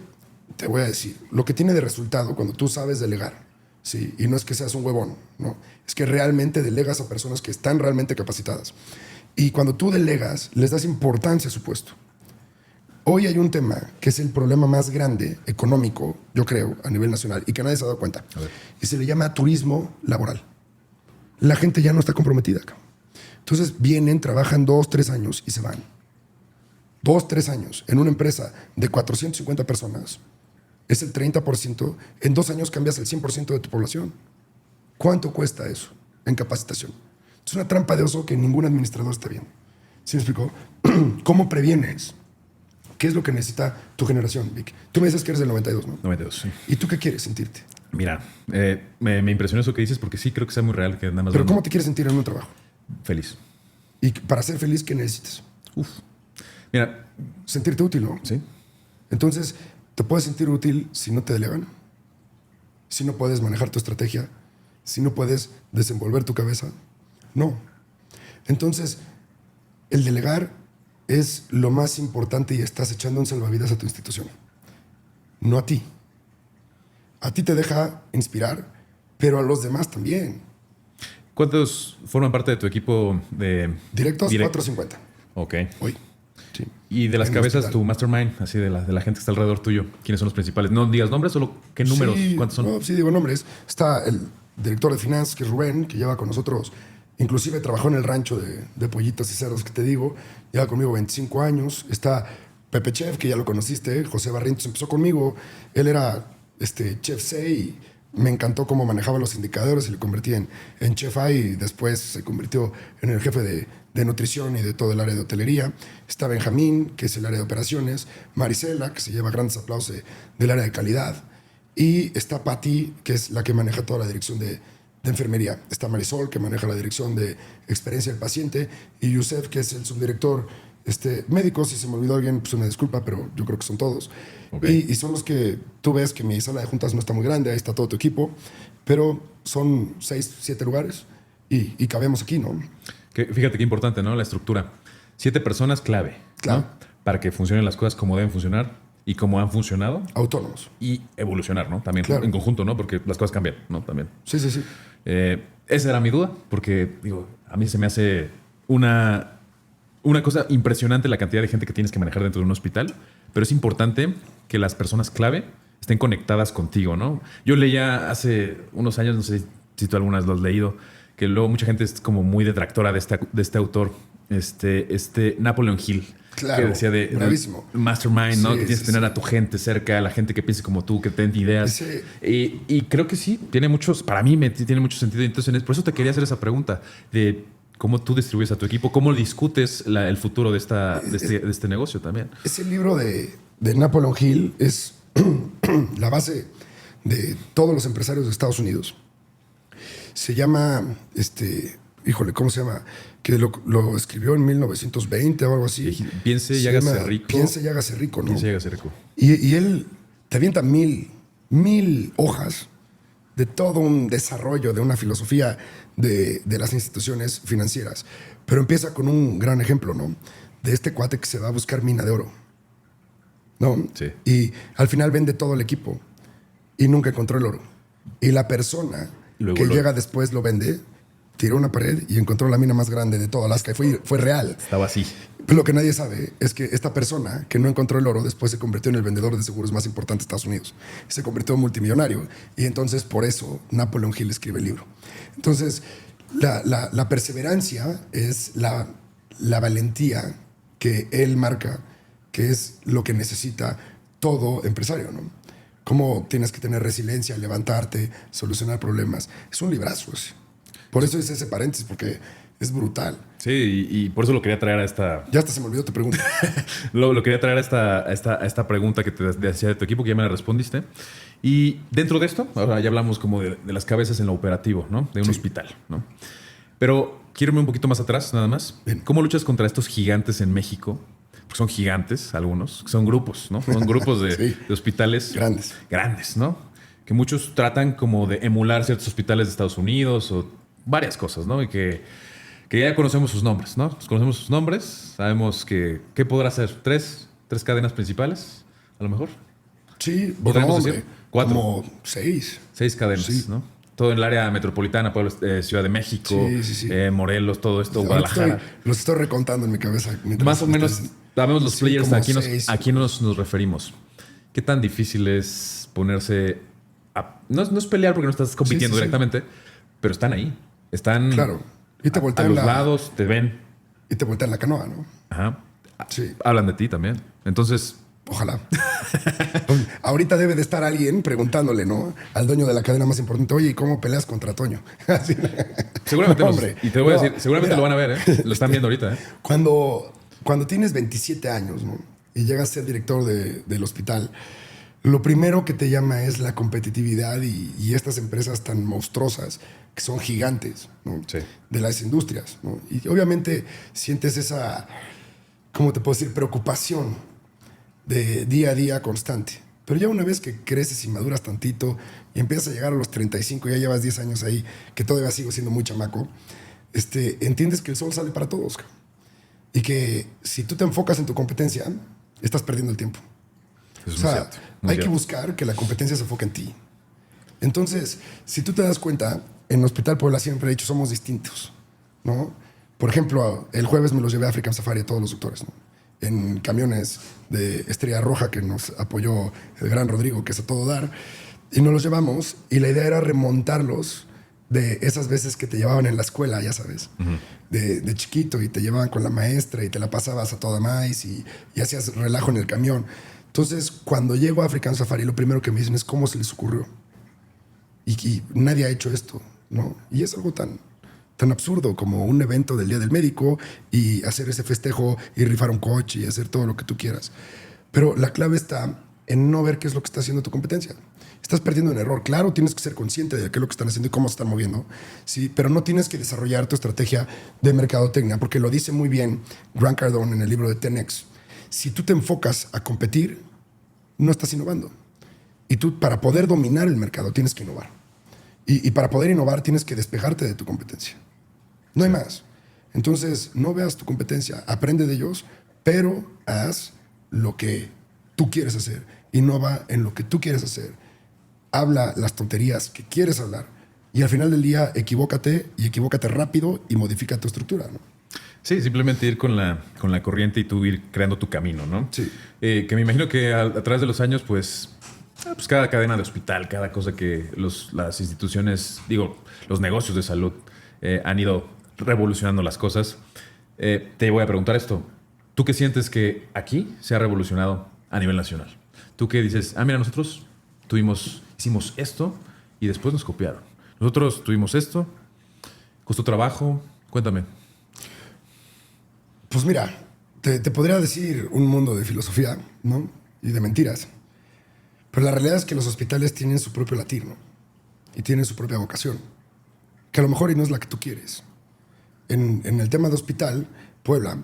te voy a decir, lo que tiene de resultado cuando tú sabes delegar, ¿sí? Y no es que seas un huevón, ¿no? Es que realmente delegas a personas que están realmente capacitadas. Y cuando tú delegas, les das importancia a su puesto. Hoy hay un tema que es el problema más grande económico, yo creo, a nivel nacional, y que nadie se ha dado cuenta. Y se le llama turismo laboral. La gente ya no está comprometida, cabrón. Entonces vienen, trabajan 2, 3 años y se van. 2, 3 años en una empresa de 450 personas es el 30%. En 2 años cambias el 100% de tu población. ¿Cuánto cuesta eso en capacitación? Es una trampa de oso que ningún administrador está viendo. ¿Sí me explicó? ¿Cómo previenes? ¿Qué es lo que necesita tu generación, Vic? Tú me dices que eres del 92, ¿no? 92, sí. ¿Y tú qué quieres sentirte? Mira, me impresionó eso que dices porque sí creo que sea muy real que nada más... Pero ¿cómo te quieres sentir en un trabajo? Feliz. Y para ser feliz, ¿qué necesitas? Mira, Sentirte útil, ¿no? sí. Entonces, ¿te puedes sentir útil si no te delegan? Si no puedes manejar tu estrategia, si no puedes desenvolver tu cabeza. No. Entonces, el delegar es lo más importante y estás echando un salvavidas a tu institución. No a ti. A ti te deja inspirar, pero a los demás también. ¿Cuántos forman parte de tu equipo de... Directos, 450. Ok. Hoy. Sí. Y de las En el cabezas, hospital. tu mastermind, así de la gente que está alrededor tuyo, ¿quiénes son los principales? No digas nombres, solo qué números, Sí, cuántos son. no, sí, digo nombres. Está el director de finanzas, que es Rubén, que lleva con nosotros, inclusive trabajó en el rancho de pollitos y cerdos que te digo, lleva conmigo 25 años. Está Pepe Chef, que ya lo conociste, José Barrientos empezó conmigo, él era Chef C y me encantó cómo manejaba los indicadores y le convertí en Chef A y después se convirtió en el jefe de nutrición y de todo el área de hotelería. Está Benjamín, que es el área de operaciones, Marisela, que se lleva grandes aplausos del área de calidad, y está Patti, que es la que maneja toda la dirección de enfermería. Está Marisol, que maneja la dirección de experiencia del paciente, y Yusef, que es el subdirector Médicos, si se me olvidó alguien, pues una disculpa, pero yo creo que son todos. Okay. Y son los que tú ves que mi sala de juntas no está muy grande, ahí está todo tu equipo, pero son 6, 7 lugares y cabemos aquí, ¿no? Fíjate qué importante, ¿no? La estructura. 7 personas clave, Claro. ¿no? Para que funcionen las cosas como deben funcionar y como han funcionado. Autónomos. Y evolucionar, ¿no? También Claro. en conjunto, ¿no? Porque las cosas cambian, ¿no? También. Sí, sí, sí. Esa era mi duda, porque digo, a mí se me hace una cosa impresionante la cantidad de gente que tienes que manejar dentro de un hospital, pero es importante que las personas clave estén conectadas contigo, ¿no? Yo leía hace unos años, no sé si tú algunas lo has leído, que luego mucha gente es como muy detractora de este autor, Napoleon Hill. Claro, Que decía bravísimo. mastermind, ¿no? Sí, Que tienes sí, que tener sí. a tu gente cerca, a la gente que piense como tú, que tenga ideas. Ese- Y creo que sí, tiene muchos, para mí tiene mucho sentido. Entonces, por eso te quería hacer esa pregunta de cómo tú distribuyes a tu equipo, cómo discutes el futuro de este negocio también. Ese libro de Napoleon Hill es la base de todos los empresarios de Estados Unidos. Se llama, híjole, ¿cómo se llama? Que lo escribió en 1920 o algo así. Piense y Se hágase llama rico. Piense y hágase rico, ¿no? Piense y hágase rico. Y él te avienta mil hojas de todo un desarrollo, de una filosofía de las instituciones financieras. Pero empieza con un gran ejemplo, ¿no? De este cuate que se va a buscar mina de oro, ¿no? Sí. Y al final vende todo el equipo y nunca encontró el oro. Y la persona Luego que llega después lo vende, tiró una pared y encontró la mina más grande de toda Alaska. Y fue real. Estaba así. Pero lo que nadie sabe es que esta persona que no encontró el oro después se convirtió en el vendedor de seguros más importante de Estados Unidos. Se convirtió en multimillonario. Y entonces por eso Napoleon Hill escribe el libro. Entonces la perseverancia es la valentía que él marca, que es lo que necesita todo empresario, ¿no? Cómo tienes que tener resiliencia, levantarte, solucionar problemas. Es un librazo ese. Por eso hice ese paréntesis, porque es brutal. Sí, y por eso lo quería traer a esta... Ya hasta se me olvidó tu pregunta. Lo quería traer a esta pregunta que te hacía de tu equipo, que ya me la respondiste. Y dentro de esto, ahora ya hablamos como de las cabezas en lo operativo, ¿no? De un hospital, ¿no? Pero quiero irme un poquito más atrás, nada más. Bien. ¿Cómo luchas contra estos gigantes en México? Porque son gigantes, algunos. Son grupos, ¿no? Son grupos de, Sí. de hospitales Grandes. grandes, ¿no? Que muchos tratan como de emular ciertos hospitales de Estados Unidos o varias cosas, ¿no? Y que ya conocemos sus nombres, ¿no? Conocemos sus nombres, sabemos que ¿qué podrá ser? ¿Tres cadenas principales, a lo mejor? Sí, ¿Podríamos hombre, decir? 4. Como 6. 6 cadenas, Sí. ¿no? Todo en el área metropolitana, Puebla, Ciudad de México, Sí, sí, sí. Morelos, todo esto, Ahorita Guadalajara. los estoy recontando en mi cabeza. mientras Más o menos, estás- sabemos los Sí, players, como a 6. quién nos referimos. ¿Qué tan difícil es ponerse no es pelear porque no estás compitiendo Sí, sí, sí. directamente, pero están ahí. Están Claro. Y te a voltean los lados, te ven. Y te voltean la canoa, ¿no? Ajá. Sí. Hablan de ti también. Entonces, Ojalá. Ahorita debe de estar alguien preguntándole, ¿no? Al dueño de la cadena más importante, oye, ¿y cómo peleas contra Toño? Así. seguramente, No, hombre. y te voy a No, decir, seguramente mira. lo van a ver, ¿eh? Lo están viendo ahorita, ¿eh? Cuando tienes 27 años, ¿no? Y llegas a ser director del hospital, lo primero que te llama es la competitividad y estas empresas tan monstruosas que son gigantes, ¿no? Sí. De las industrias, ¿no? Y obviamente sientes esa, ¿cómo te puedo decir? Preocupación de día a día constante. Pero ya una vez que creces y maduras tantito y empiezas a llegar a los 35, ya llevas 10 años ahí, que todavía sigo siendo muy chamaco, entiendes que el sol sale para todos. Y que si tú te enfocas en tu competencia, estás perdiendo el tiempo. Eso es O sea, muy cierto, muy hay que cierto. buscar que la competencia se enfoque en ti. Entonces, si tú te das cuenta, en Hospital Puebla siempre he dicho, somos distintos, ¿no? Por ejemplo, el jueves me los llevé a African Safari a todos los doctores, ¿no? En camiones de Estrella Roja que nos apoyó el gran Rodrigo, que es a todo dar, y nos los llevamos, y la idea era remontarlos de esas veces que te llevaban en la escuela, ya sabes, de chiquito, y te llevaban con la maestra y te la pasabas a toda maíz y hacías relajo en el camión. Entonces, cuando llego a African Safari, lo primero que me dicen es cómo se les ocurrió. Y nadie ha hecho esto, ¿no? Y es algo tan absurdo como un evento del Día del Médico y hacer ese festejo y rifar un coche y hacer todo lo que tú quieras. Pero la clave está en no ver qué es lo que está haciendo tu competencia. Estás perdiendo un error. Claro, tienes que ser consciente de qué es lo que están haciendo y cómo se están moviendo, ¿sí? Pero no tienes que desarrollar tu estrategia de mercadotecnia, porque lo dice muy bien Grant Cardone en el libro de 10X. Si tú te enfocas a competir, no estás innovando. Y tú, para poder dominar el mercado, tienes que innovar. Y para poder innovar, tienes que despegarte de tu competencia. No hay más. Entonces, no veas tu competencia, aprende de ellos, pero haz lo que tú quieres hacer. Innova en lo que tú quieres hacer. Habla las tonterías que quieres hablar. Y al final del día, equivócate rápido y modifica tu estructura, ¿no? Sí, simplemente ir con la corriente y tú ir creando tu camino, ¿no? Sí. Que me imagino que a través de los años, pues cada cadena de hospital, cada cosa que las instituciones, los negocios de salud han ido revolucionando las cosas. Te voy a preguntar esto. ¿Tú qué sientes que aquí se ha revolucionado a nivel nacional? ¿Tú qué dices? Mira, nosotros hicimos esto y después nos copiaron. Nosotros tuvimos esto, costó trabajo. Cuéntame. Pues mira, te podría decir un mundo de filosofía, ¿no? Y de mentiras. Pero la realidad es que los hospitales tienen su propio latir, ¿no? Y tienen su propia vocación. Que a lo mejor y no es la que tú quieres. En el tema de hospital, Puebla,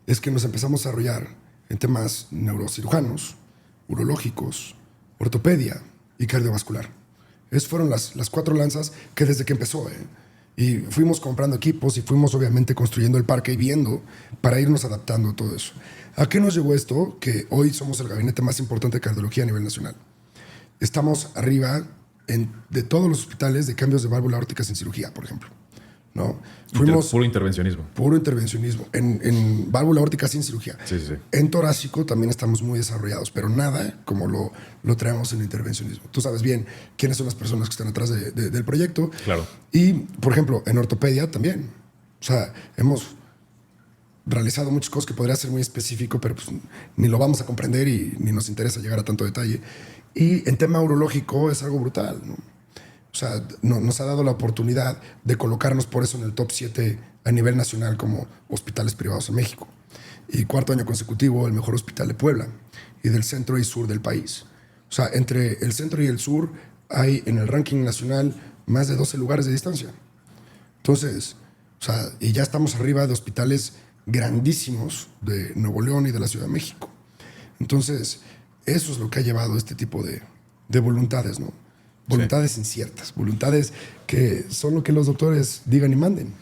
es que nos empezamos a desarrollar en temas neurocirujanos, urológicos, ortopedia y cardiovascular. Esas fueron las 4 lanzas que desde que empezó, Y fuimos comprando equipos y fuimos obviamente construyendo el parque y viendo para irnos adaptando a todo eso. ¿A qué nos llevó esto? Que hoy somos el gabinete más importante de cardiología a nivel nacional. Estamos arriba de todos los hospitales de cambios de válvula aórtica sin cirugía, por ejemplo, ¿no? Fuimos puro intervencionismo. Puro intervencionismo. En válvula aórtica sin cirugía. Sí, sí. En torácico también estamos muy desarrollados, pero nada como lo traemos en intervencionismo. Tú sabes bien quiénes son las personas que están atrás del proyecto. Claro. Y, por ejemplo, en ortopedia también. O sea, hemos realizado muchas cosas que podría ser muy específico, pero pues ni lo vamos a comprender y ni nos interesa llegar a tanto detalle. Y en tema urológico es algo brutal, ¿no? O sea, nos ha dado la oportunidad de colocarnos por eso en el top 7 a nivel nacional como hospitales privados en México. Y 4º año consecutivo el mejor hospital de Puebla y del centro y sur del país. O sea, entre el centro y el sur hay en el ranking nacional más de 12 lugares de distancia. Entonces, o sea, y ya estamos arriba de hospitales grandísimos de Nuevo León y de la Ciudad de México. Entonces, eso es lo que ha llevado este tipo de voluntades, ¿no? Voluntades inciertas, voluntades que son lo que los doctores digan y manden.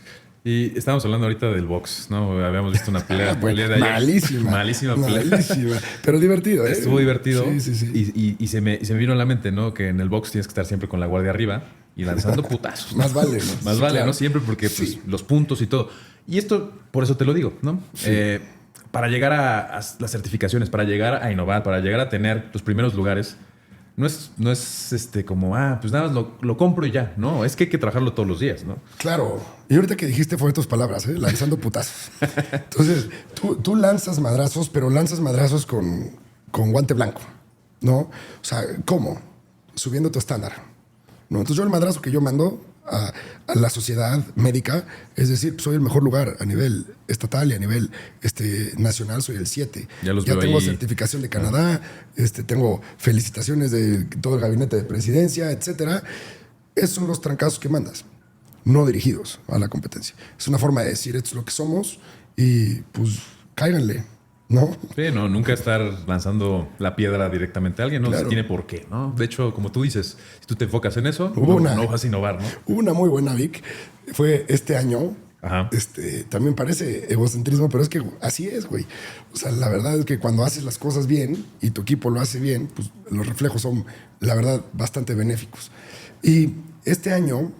Y estábamos hablando ahorita del box, ¿no? Habíamos visto una pelea, Bueno, de ayer. malísima. Malísima pelea. Malísima. Pero divertido, ¿eh? Estuvo divertido. Sí. Y se me vino a la mente, ¿no? Que en el box tienes que estar siempre con la guardia arriba y lanzando putazos. Más vale, ¿no? Más Sí, vale, claro. ¿no? Siempre porque pues, los puntos y todo. Y esto, por eso te lo digo, ¿no? Sí. Para llegar a las certificaciones, para llegar a innovar, para llegar a tener los primeros lugares, no es como, pues nada más lo compro y ya. No, es que hay que trabajarlo todos los días, ¿no? Claro. Y ahorita que dijiste fue tus palabras, lanzando putazos. Entonces, tú lanzas madrazos, pero lanzas madrazos con guante blanco, ¿no? O sea, ¿cómo? Subiendo tu estándar, ¿no? Entonces yo el madrazo que yo mando a la sociedad médica, es decir, soy el mejor lugar a nivel estatal y a nivel nacional, soy el 7. Ya tengo ahí. certificación de Canadá, tengo felicitaciones de todo el gabinete de presidencia, etcétera. Esos son los trancazos que mandas, no dirigidos a la competencia. Es una forma de decir, esto es lo que somos y pues cáiganle, ¿no? Sí, no, nunca estar lanzando la piedra directamente a alguien, no Claro. se tiene por qué, ¿no? De hecho, como tú dices, si tú te enfocas en eso, Hubo no vas a innovar, ¿no? Hubo una muy buena, Vic. Fue este año. Ajá. También parece egocentrismo, pero es que así es, güey. O sea, la verdad es que cuando haces las cosas bien y tu equipo lo hace bien, pues los reflejos son, la verdad, bastante benéficos. Y este año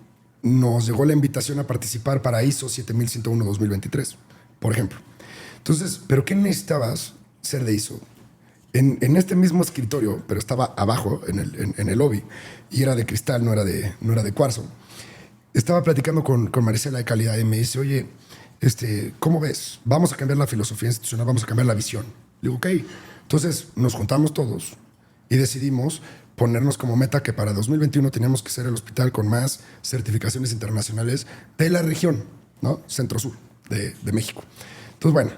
nos llegó la invitación a participar para ISO 7101-2023, por ejemplo. Entonces, ¿pero qué necesitabas ser de ISO? En este mismo escritorio, pero estaba abajo, en el lobby, y era de cristal, no era de cuarzo. Estaba platicando con Marisela de calidad y me dice, oye, ¿cómo ves? Vamos a cambiar la filosofía institucional, vamos a cambiar la visión. Le digo, ok. Entonces nos juntamos todos y decidimos ponernos como meta que para 2021 teníamos que ser el hospital con más certificaciones internacionales de la región, ¿no? Centro-Sur de México. Entonces, bueno,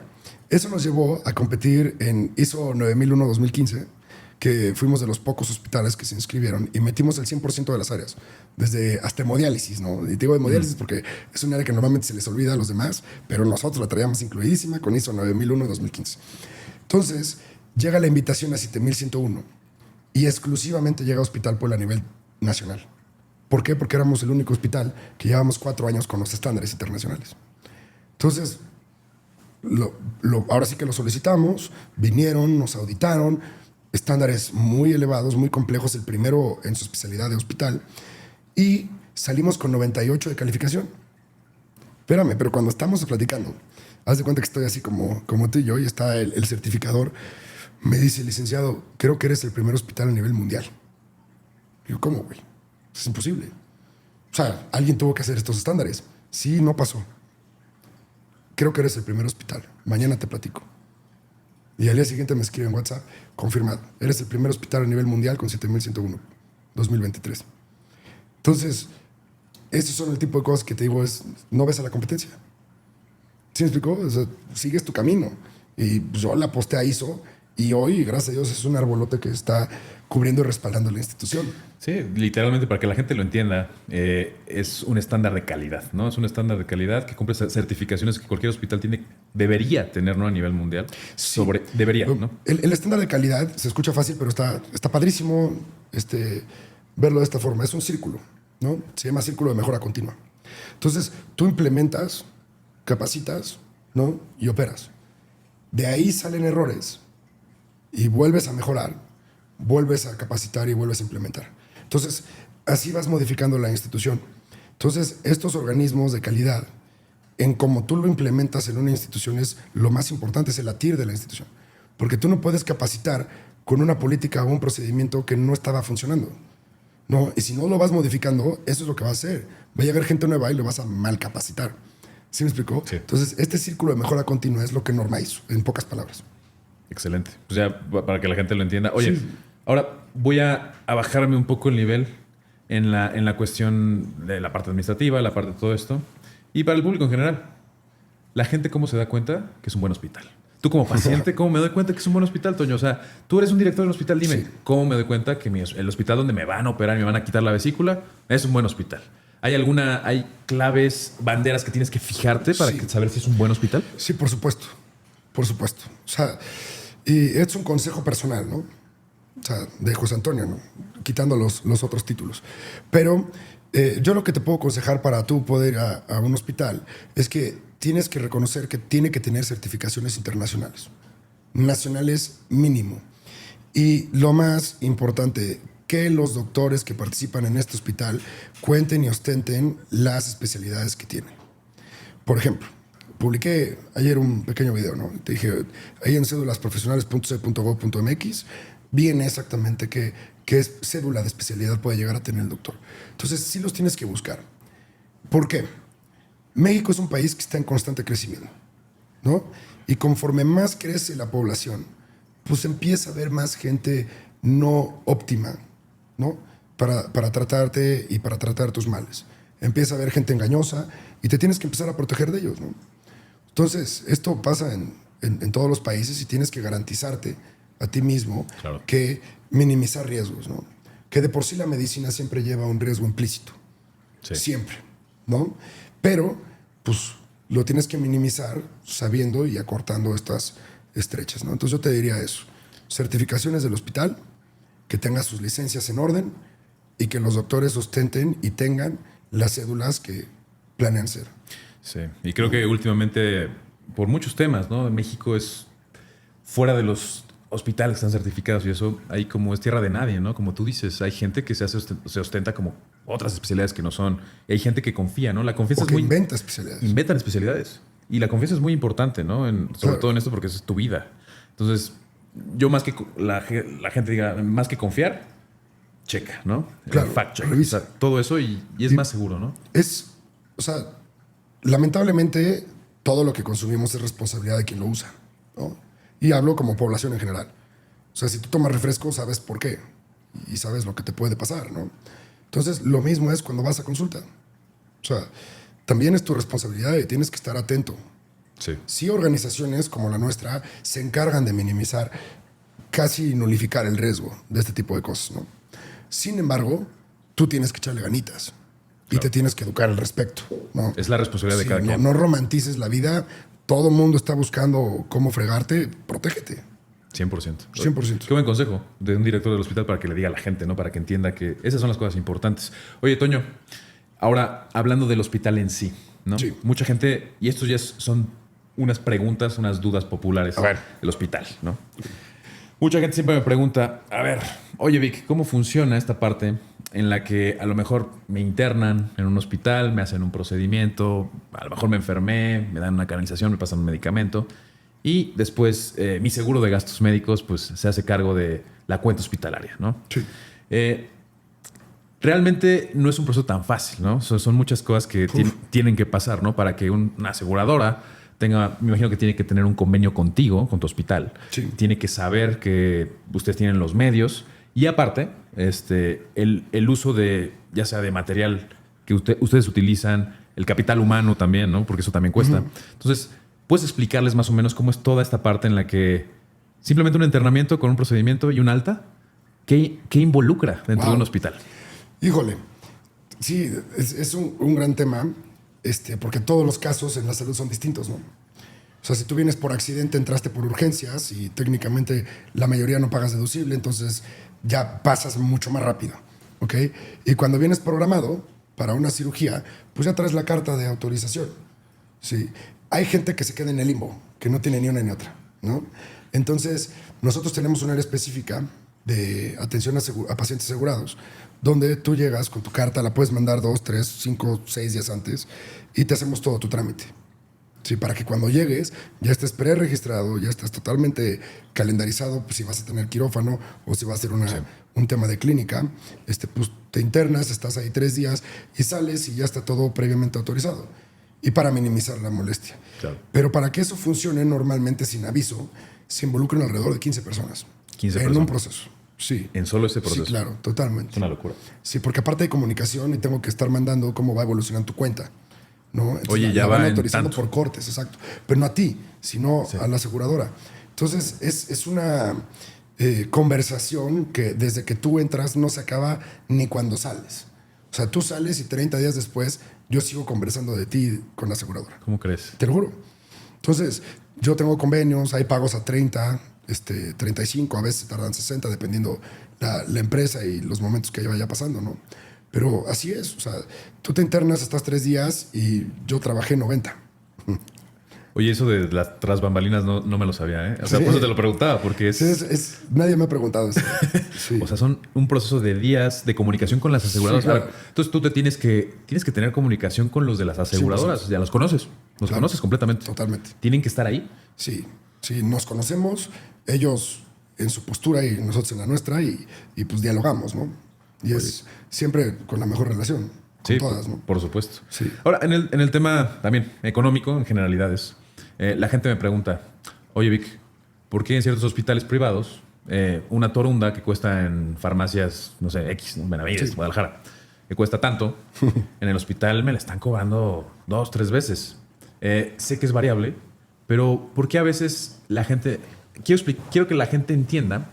eso nos llevó a competir en ISO 9001-2015, que fuimos de los pocos hospitales que se inscribieron y metimos el 100% de las áreas, desde hasta hemodiálisis, ¿no? Y te digo hemodiálisis porque es un área que normalmente se les olvida a los demás, pero nosotros la traíamos incluidísima con ISO 9001 2015. Entonces, llega la invitación a 7101 y exclusivamente llega a Hospital Puebla a nivel nacional. ¿Por qué? Porque éramos el único hospital que llevamos 4 años con los estándares internacionales. Entonces, ahora sí que lo solicitamos, vinieron, nos auditaron, estándares muy elevados, muy complejos, el primero en su especialidad de hospital, y salimos con 98 de calificación. Espérame, pero cuando estamos platicando, haz de cuenta que estoy así como tú y yo, y está el certificador, me dice, licenciado, creo que eres el primer hospital a nivel mundial. Digo, ¿cómo, güey? Es imposible. O sea, alguien tuvo que hacer estos estándares. Sí, no pasó. Creo que eres el primer hospital. Mañana te platico. Y al día siguiente me escribe en WhatsApp, confirmado. Eres el primer hospital a nivel mundial con 7101, 2023. Entonces, estos son el tipo de cosas que te digo, no ves a la competencia. ¿Sí me explicó? O sea, sigues tu camino. Y pues, yo la aposté a ISO y hoy, gracias a Dios, es un arbolote que está cubriendo y respaldando la institución. Sí, literalmente, para que la gente lo entienda, es un estándar de calidad, ¿no? Es un estándar de calidad que cumple certificaciones que cualquier hospital debería tener, ¿no? A nivel mundial. Sí. Debería, ¿no? El estándar de calidad se escucha fácil, pero está padrísimo verlo de esta forma. Es un círculo, ¿no? Se llama círculo de mejora continua. Entonces, tú implementas, capacitas, ¿no? Y operas. De ahí salen errores y vuelves a mejorar, vuelves a capacitar y vuelves a implementar. Entonces, así vas modificando la institución. Entonces, estos organismos de calidad, en cómo tú lo implementas en una institución, es lo más importante, es el latir de la institución. Porque tú no puedes capacitar con una política o un procedimiento que no estaba funcionando. No, y si no lo vas modificando, eso es lo que va a hacer. Va a llegar gente nueva y lo vas a mal capacitar. ¿Sí me explicó? Sí. Entonces, este círculo de mejora continua es lo que Norma hizo, en pocas palabras. Excelente. Pues ya, para que la gente lo entienda. Oye, Sí. ahora voy a bajarme un poco el nivel en la cuestión de la parte administrativa, la parte de todo esto. Y para el público en general, la gente cómo se da cuenta que es un buen hospital. Tú como paciente, ¿cómo me doy cuenta que es un buen hospital, Toño? O sea, tú eres un director del hospital, dime, Sí. ¿cómo me doy cuenta que el hospital donde me van a operar, me van a quitar la vesícula, es un buen hospital? ¿Hay claves, banderas que tienes que fijarte para Sí. saber si es un buen hospital? Sí, por supuesto. Por supuesto. O sea, y es un consejo personal, ¿no? O sea, de José Antonio, ¿no? Quitando los otros títulos. Pero yo lo que te puedo aconsejar para tú poder ir a un hospital es que tienes que reconocer que tiene que tener certificaciones internacionales. Nacionales mínimo. Y lo más importante, que los doctores que participan en este hospital cuenten y ostenten las especialidades que tienen. Por ejemplo, publiqué ayer un pequeño video, ¿no? Te dije, ahí en cédulasprofesionales.c.gov.mx viene exactamente qué cédula de especialidad puede llegar a tener el doctor. Entonces, sí los tienes que buscar. ¿Por qué? México es un país que está en constante crecimiento, ¿no? Y conforme más crece la población, pues empieza a haber más gente no óptima, ¿no? Para tratarte y para tratar tus males. Empieza a haber gente engañosa y te tienes que empezar a proteger de ellos, ¿no? Entonces, esto pasa en todos los países y tienes que garantizarte a ti mismo Claro. que minimizar riesgos, ¿no? Que de por sí la medicina siempre lleva un riesgo implícito. Sí. Siempre, ¿no? Pero, pues, lo tienes que minimizar sabiendo y acortando estas estrechas, ¿no? Entonces, yo te diría eso. Certificaciones del hospital, que tenga sus licencias en orden y que los doctores ostenten y tengan las cédulas que planean ser. Sí, y creo que últimamente, por muchos temas, ¿no? México es fuera de los hospitales que están certificados y eso, ahí como es tierra de nadie, ¿no? Como tú dices, hay gente que se ostenta como otras especialidades que no son. Y hay gente que confía, ¿no? La confianza O es que muy... inventa especialidades. Inventan especialidades. Y la confianza es muy importante, ¿no? Sobre Claro. todo en esto porque es tu vida. Entonces, yo más que la gente diga, más que confiar, checa, ¿no? Claro, Fact check. revisa. O sea, todo eso y es más seguro, ¿no? O sea, lamentablemente todo lo que consumimos es responsabilidad de quien lo usa, ¿no? Y hablo como población en general. O sea, si tú tomas refresco, sabes por qué y sabes lo que te puede pasar, ¿no? Entonces, lo mismo es cuando vas a consulta. O sea, también es tu responsabilidad y tienes que estar atento. Sí. Sí, organizaciones como la nuestra se encargan de minimizar casi nulificar el riesgo de este tipo de cosas, ¿no? Sin embargo, tú tienes que echarle ganitas y te tienes que educar al respecto, ¿no? Es la responsabilidad de cada quien. No romantices la vida. Todo el mundo está buscando cómo fregarte. Protégete. 100%. 100%. Qué buen consejo de un director del hospital para que le diga a la gente, ¿no? Para que entienda que esas son las cosas importantes. Oye, Toño, ahora hablando del hospital en sí, ¿no? Sí. Mucha gente, y estos ya son unas preguntas, unas dudas populares del hospital, ¿no? Mucha gente siempre me pregunta, a ver, oye Vic, ¿cómo funciona esta parte en la que a lo mejor me internan en un hospital, me hacen un procedimiento, a lo mejor me enfermé, me dan una canalización, me pasan un medicamento y después mi seguro de gastos médicos pues se hace cargo de la cuenta hospitalaria, ¿no? Sí. Realmente no es un proceso tan fácil, ¿no? Son muchas cosas que tienen que pasar, ¿no? Para que una aseguradora tenga, me imagino que tiene que tener un convenio contigo, con tu hospital. Sí. Tiene que saber que ustedes tienen los medios y aparte, el uso de, ya sea de material que ustedes utilizan, el capital humano también, ¿no? Porque eso también cuesta. Entonces, ¿puedes explicarles más o menos cómo es toda esta parte en la que simplemente un internamiento con un procedimiento y un alta, ¿qué involucra dentro de un hospital? Híjole, sí, es un gran tema, porque todos los casos en la salud son distintos, ¿no? O sea, si tú vienes por accidente, entraste por urgencias y técnicamente la mayoría no pagas deducible, entonces ya pasas mucho más rápido, ¿ok? Y cuando vienes programado para una cirugía, pues ya traes la carta de autorización, ¿sí? Hay gente que se queda en el limbo, que no tiene ni una ni otra, ¿no? Entonces, nosotros tenemos un área específica de atención a pacientes asegurados, donde tú llegas con tu carta, la puedes mandar 2, 3, 5, 6 días antes y te hacemos todo tu trámite. Sí, para que cuando llegues ya estés preregistrado, ya estés totalmente calendarizado, pues si vas a tener quirófano o si va a ser un tema de clínica, pues te internas, estás ahí 3 días y sales y ya está todo previamente autorizado. Y para minimizar la molestia. Claro. Pero para que eso funcione normalmente sin aviso, se involucran alrededor de 15 personas. 15 en personas. un proceso. Sí. En solo ese proceso. Sí, claro, totalmente. Es una locura. Sí, porque aparte hay comunicación y tengo que estar mandando cómo va evolucionando tu cuenta, ¿no? Entonces, oye, ya la van va autorizando tanto. por cortes, exacto. Pero no a ti, sino a la aseguradora. Entonces, es una conversación que desde que tú entras no se acaba ni cuando sales. O sea, tú sales y 30 días después yo sigo conversando de ti con la aseguradora. ¿Cómo crees? Te lo juro. Entonces, yo tengo convenios, hay pagos a 30, 35, a veces tardan 60, dependiendo la empresa y los momentos que vaya pasando, ¿no? Pero así es. O sea, tú te internas, estás 3 días y yo trabajé 90. Oye, eso de las tras bambalinas no me lo sabía, ¿eh? O sea, Sí. por eso te lo preguntaba, porque es... Sí, nadie me ha preguntado eso. Sí. O sea, son un proceso de días de comunicación con las aseguradoras. Sí, claro. Entonces tú tienes que tener comunicación con los de las aseguradoras. 100%. Ya los conoces. Los Claro. conoces completamente. Totalmente. Tienen que estar ahí. Sí, nos conocemos, ellos en su postura y nosotros en la nuestra y pues dialogamos, ¿no? Y es siempre con la mejor relación, con Sí, todas, ¿no? por supuesto. Sí. Ahora, en el tema también económico, en generalidades, la gente me pregunta, oye Vic, ¿por qué en ciertos hospitales privados una torunda que cuesta en farmacias, no sé, X, ¿no? Benavides, Sí. Guadalajara, que cuesta tanto, en el hospital me la están cobrando 2, 3 veces? Sé que es variable, pero ¿por qué a veces la gente... Quiero que la gente entienda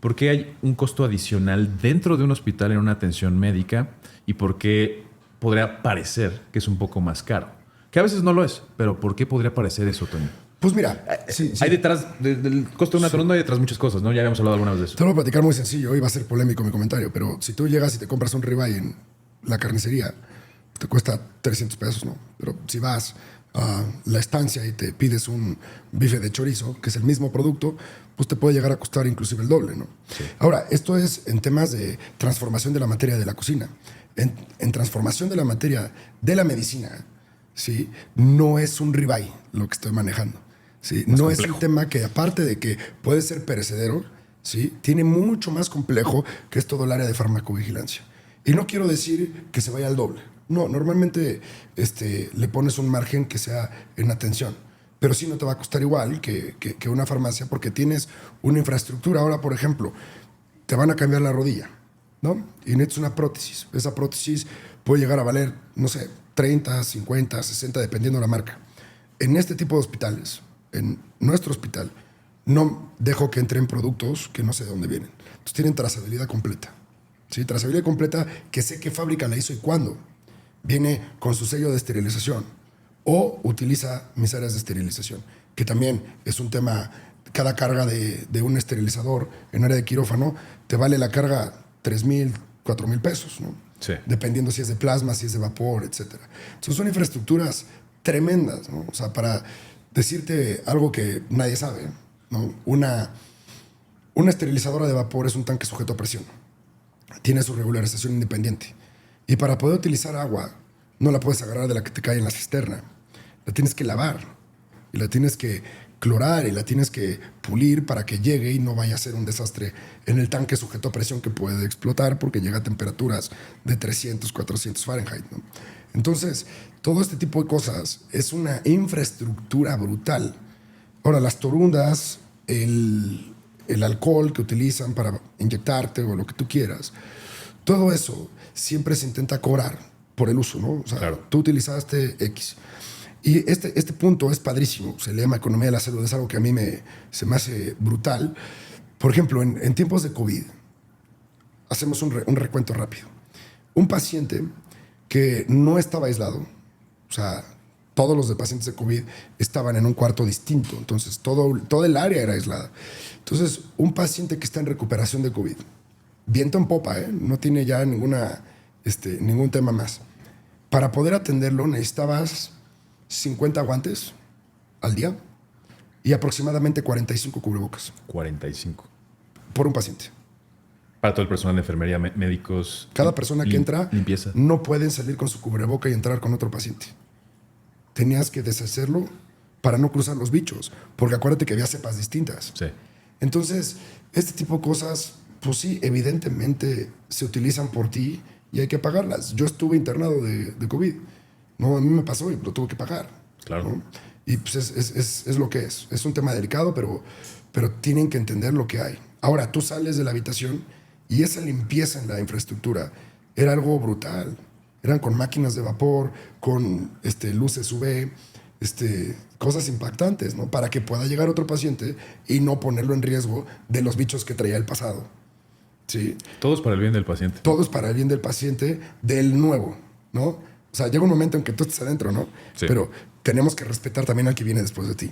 por qué hay un costo adicional dentro de un hospital en una atención médica y por qué podría parecer que es un poco más caro. Que a veces no lo es, pero ¿por qué podría parecer eso, Toño? Pues mira, sí. Hay detrás del costo de una torunda, hay detrás muchas cosas, ¿no? Ya habíamos hablado alguna vez de eso. Te lo voy a platicar muy sencillo, hoy va a ser polémico mi comentario, pero si tú llegas y te compras un ribeye en la carnicería, te cuesta 300 pesos, ¿no? Pero si vas a la estancia y te pides un bife de chorizo, que es el mismo producto, pues te puede llegar a costar inclusive el doble, ¿no? Sí. Ahora, esto es en temas de transformación de la materia de la cocina. En transformación de la materia de la medicina, ¿sí? No es un ribeye lo que estoy manejando. ¿Sí? No complejo. Es un tema que, aparte de que puede ser perecedero, ¿sí? Tiene mucho más complejo que es todo el área de farmacovigilancia. Y no quiero decir que se vaya al doble. No, normalmente le pones un margen que sea en atención, pero sí no te va a costar igual que una farmacia porque tienes una infraestructura. Ahora, por ejemplo, te van a cambiar la rodilla, ¿no? Y necesitas una prótesis. Esa prótesis puede llegar a valer, no sé, 30, 50, 60, dependiendo de la marca. En este tipo de hospitales, en nuestro hospital, no dejo que entren productos que no sé de dónde vienen. Entonces tienen trazabilidad completa. ¿Sí? Trazabilidad completa que sé qué fábrica la hizo y cuándo. Viene con su sello de esterilización o utiliza mis áreas de esterilización, que también es un tema. Cada carga de un esterilizador en área de quirófano te vale la carga 3,000, 4,000 pesos, ¿no? Sí. Dependiendo si es de plasma, si es de vapor, etc. Entonces son infraestructuras tremendas, ¿no? O sea, para decirte algo que nadie sabe, ¿no? Una esterilizadora de vapor es un tanque sujeto a presión. Tiene su regularización independiente. Y para poder utilizar agua, no la puedes agarrar de la que te cae en la cisterna. La tienes que lavar y la tienes que clorar y la tienes que pulir para que llegue y no vaya a ser un desastre en el tanque sujeto a presión que puede explotar porque llega a temperaturas de 300, 400 Fahrenheit, ¿no? Entonces, todo este tipo de cosas es una infraestructura brutal. Ahora, las torundas, el alcohol que utilizan para inyectarte o lo que tú quieras, todo eso siempre se intenta cobrar por el uso, ¿no? O sea, claro, tú utilizaste X. Y este punto es padrísimo. Se le llama economía de la salud. Es algo que a mí se me hace brutal. Por ejemplo, en tiempos de COVID, hacemos un recuento rápido. Un paciente que no estaba aislado, o sea, todos los de pacientes de COVID estaban en un cuarto distinto. Entonces, todo el área era aislada. Entonces, un paciente que está en recuperación de COVID, viento en popa, no tiene ya ningún tema más. Para poder atenderlo necesitabas 50 guantes al día y aproximadamente 45 cubrebocas. 45. Por un paciente. Para todo el personal de enfermería, médicos. Cada persona que entra, limpieza. No pueden salir con su cubreboca y entrar con otro paciente. Tenías que deshacerlo para no cruzar los bichos, porque acuérdate que había cepas distintas. Sí. Entonces, este tipo de cosas, pues sí, evidentemente se utilizan por ti y hay que pagarlas. Yo estuve internado de COVID. No, a mí me pasó y lo tuve que pagar. Claro. ¿No? Y pues es lo que es. Es un tema delicado, pero tienen que entender lo que hay. Ahora, tú sales de la habitación y esa limpieza en la infraestructura era algo brutal. Eran con máquinas de vapor, con luces UV, cosas impactantes, ¿no? Para que pueda llegar otro paciente y no ponerlo en riesgo de los bichos que traía el pasado. ¿Sí? Todo es para el bien del paciente. Todo es para el bien del paciente, del nuevo, ¿no? O sea, llega un momento en que tú estás adentro, ¿no? Sí. Pero tenemos que respetar también al que viene después de ti.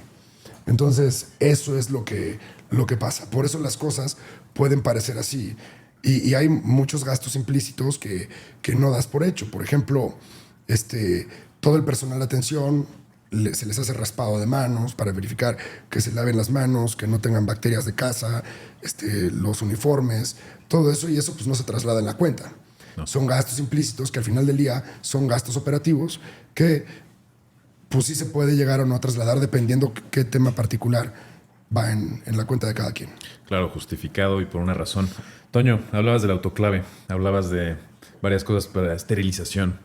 Entonces, eso es lo que pasa. Por eso las cosas pueden parecer así. Y hay muchos gastos implícitos que no das por hecho. Por ejemplo, todo el personal de atención se les hace raspado de manos para verificar que se laven las manos, que no tengan bacterias de casa, los uniformes, todo eso. Y eso pues no se traslada en la cuenta. No. Son gastos implícitos que al final del día son gastos operativos que pues sí se puede llegar o no a trasladar dependiendo qué tema particular va en la cuenta de cada quien. Claro, justificado y por una razón. Toño, hablabas del autoclave, hablabas de varias cosas para esterilización.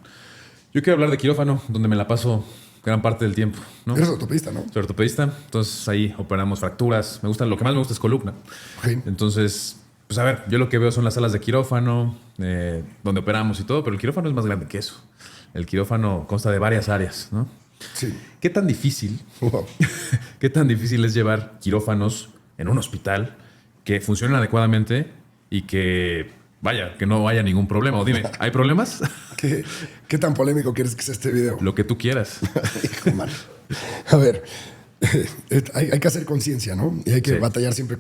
Yo quiero hablar de quirófano, donde me la paso gran parte del tiempo, ¿no? Eres ortopedista, ¿no? Soy ortopedista, entonces ahí operamos fracturas. Lo que más me gusta es columna. Okay. Entonces, pues a ver, yo lo que veo son las salas de quirófano, donde operamos y todo, pero el quirófano es más grande que eso. El quirófano consta de varias áreas, ¿no? Sí. ¿Qué tan difícil es llevar quirófanos en un hospital que funcionen adecuadamente y que no haya ningún problema? O dime, ¿hay problemas? ¿Qué tan polémico quieres que sea este video? Lo que tú quieras. Hijo, man. A ver, hay que hacer conciencia, ¿no? Y hay que batallar siempre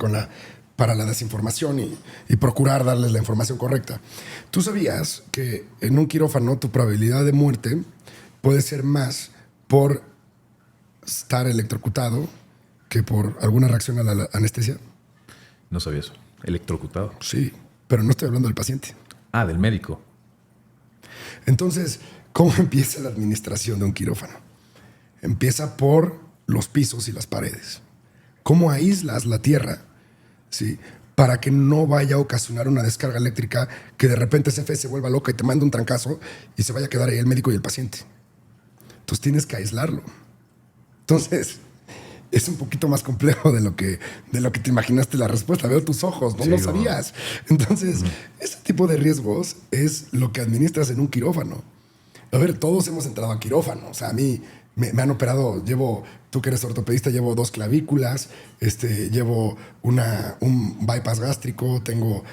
para la desinformación y procurar darles la información correcta. ¿Tú sabías que en un quirófano tu probabilidad de muerte puede ser más por estar electrocutado que por alguna reacción a la anestesia? No sabía eso. ¿Electrocutado? Sí, pero no estoy hablando del paciente. Ah, del médico. Entonces, ¿cómo empieza la administración de un quirófano? Empieza por los pisos y las paredes. ¿Cómo aíslas la tierra? ¿Sí? Para que no vaya a ocasionar una descarga eléctrica que de repente ese fe se vuelva loca y te manda un trancazo y se vaya a quedar ahí el médico y el paciente. Entonces tienes que aislarlo. Entonces, es un poquito más complejo de lo que te imaginaste la respuesta. Veo tus ojos, no lo sabías. Entonces, ese tipo de riesgos es lo que administras en un quirófano. A ver, todos hemos entrado a quirófano. O sea, a mí me han operado, tú que eres ortopedista, llevo 2 clavículas, llevo un bypass gástrico, tengo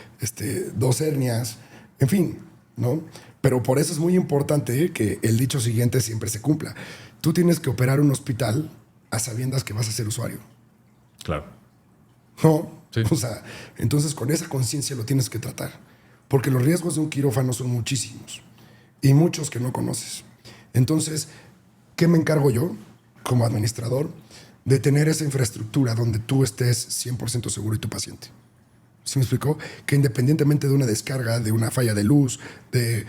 2 hernias, en fin, ¿no? Pero por eso es muy importante que el dicho siguiente siempre se cumpla. Tú tienes que operar un hospital a sabiendas que vas a ser usuario. Claro. No, Sí. o sea, entonces con esa conciencia lo tienes que tratar. Porque los riesgos de un quirófano son muchísimos y muchos que no conoces. Entonces, ¿qué me encargo yo como administrador? De tener esa infraestructura donde tú estés 100% seguro y tu paciente. ¿Sí me explicó? Que independientemente de una descarga, de una falla de luz, de,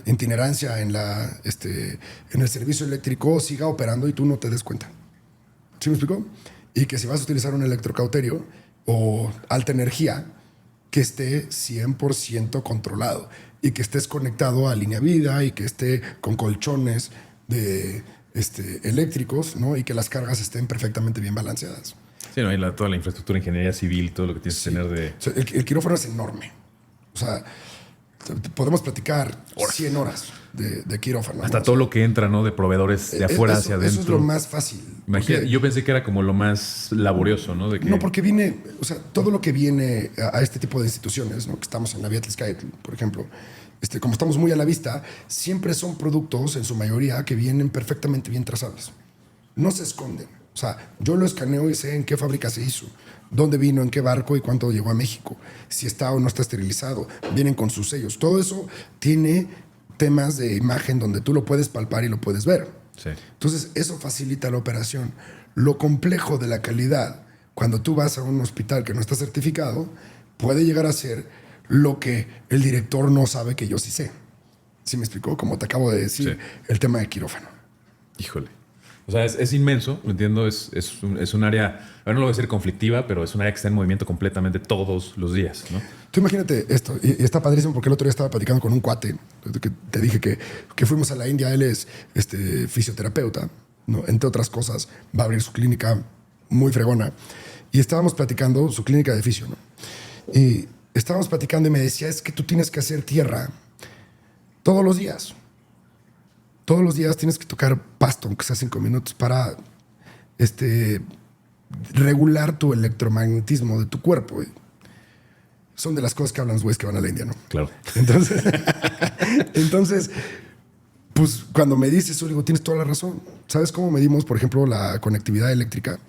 itinerancia en el servicio eléctrico, siga operando y tú no te des cuenta. ¿Sí me explicó? Y que si vas a utilizar un electrocauterio o alta energía, que esté 100% controlado y que estés conectado a línea vida y que esté con colchones de eléctricos, ¿no? Y que las cargas estén perfectamente bien balanceadas. Sí, no, hay toda la infraestructura, ingeniería civil, todo lo que tienes que tener de... O sea, el quirófano es enorme. O sea, podemos platicar 100 horas de quirófano. Hasta ¿no? todo lo que entra, ¿no? De proveedores de afuera hacia adentro. Eso es lo más fácil. Imagínate, yo pensé que era como lo más laborioso, ¿no? No, porque viene, o sea, todo lo que viene a este tipo de instituciones, ¿no? Que estamos en la Vía Tlaxcala, por ejemplo, como estamos muy a la vista, siempre son productos, en su mayoría, que vienen perfectamente bien trazados. No se esconden. O sea, yo lo escaneo y sé en qué fábrica se hizo, dónde vino, en qué barco y cuánto llegó a México, si está o no está esterilizado, vienen con sus sellos. Todo eso tiene temas de imagen donde tú lo puedes palpar y lo puedes ver. Sí. Entonces, eso facilita la operación. Lo complejo de la calidad, cuando tú vas a un hospital que no está certificado, puede llegar a ser lo que el director no sabe que yo sí sé. ¿Sí me explicó? Como te acabo de decir, Sí. el tema de quirófano. Híjole. O sea, es inmenso, lo entiendo, es un área, no lo voy a decir conflictiva, pero es un área que está en movimiento completamente todos los días, ¿no? Tú imagínate esto, y está padrísimo porque el otro día estaba platicando con un cuate, que te dije que fuimos a la India, él es fisioterapeuta, ¿no? Entre otras cosas, va a abrir su clínica muy fregona, y estábamos platicando su clínica de fisio, ¿no? Y estábamos platicando y me decía, es que tú tienes que hacer tierra todos los días. Todos los días tienes que tocar pasto, aunque sea 5 minutos, para regular tu electromagnetismo de tu cuerpo. Son de las cosas que hablan los güeyes que van a la India, ¿no? Claro. Entonces, pues cuando me dices eso, digo, tienes toda la razón. ¿Sabes cómo medimos, por ejemplo, la conectividad eléctrica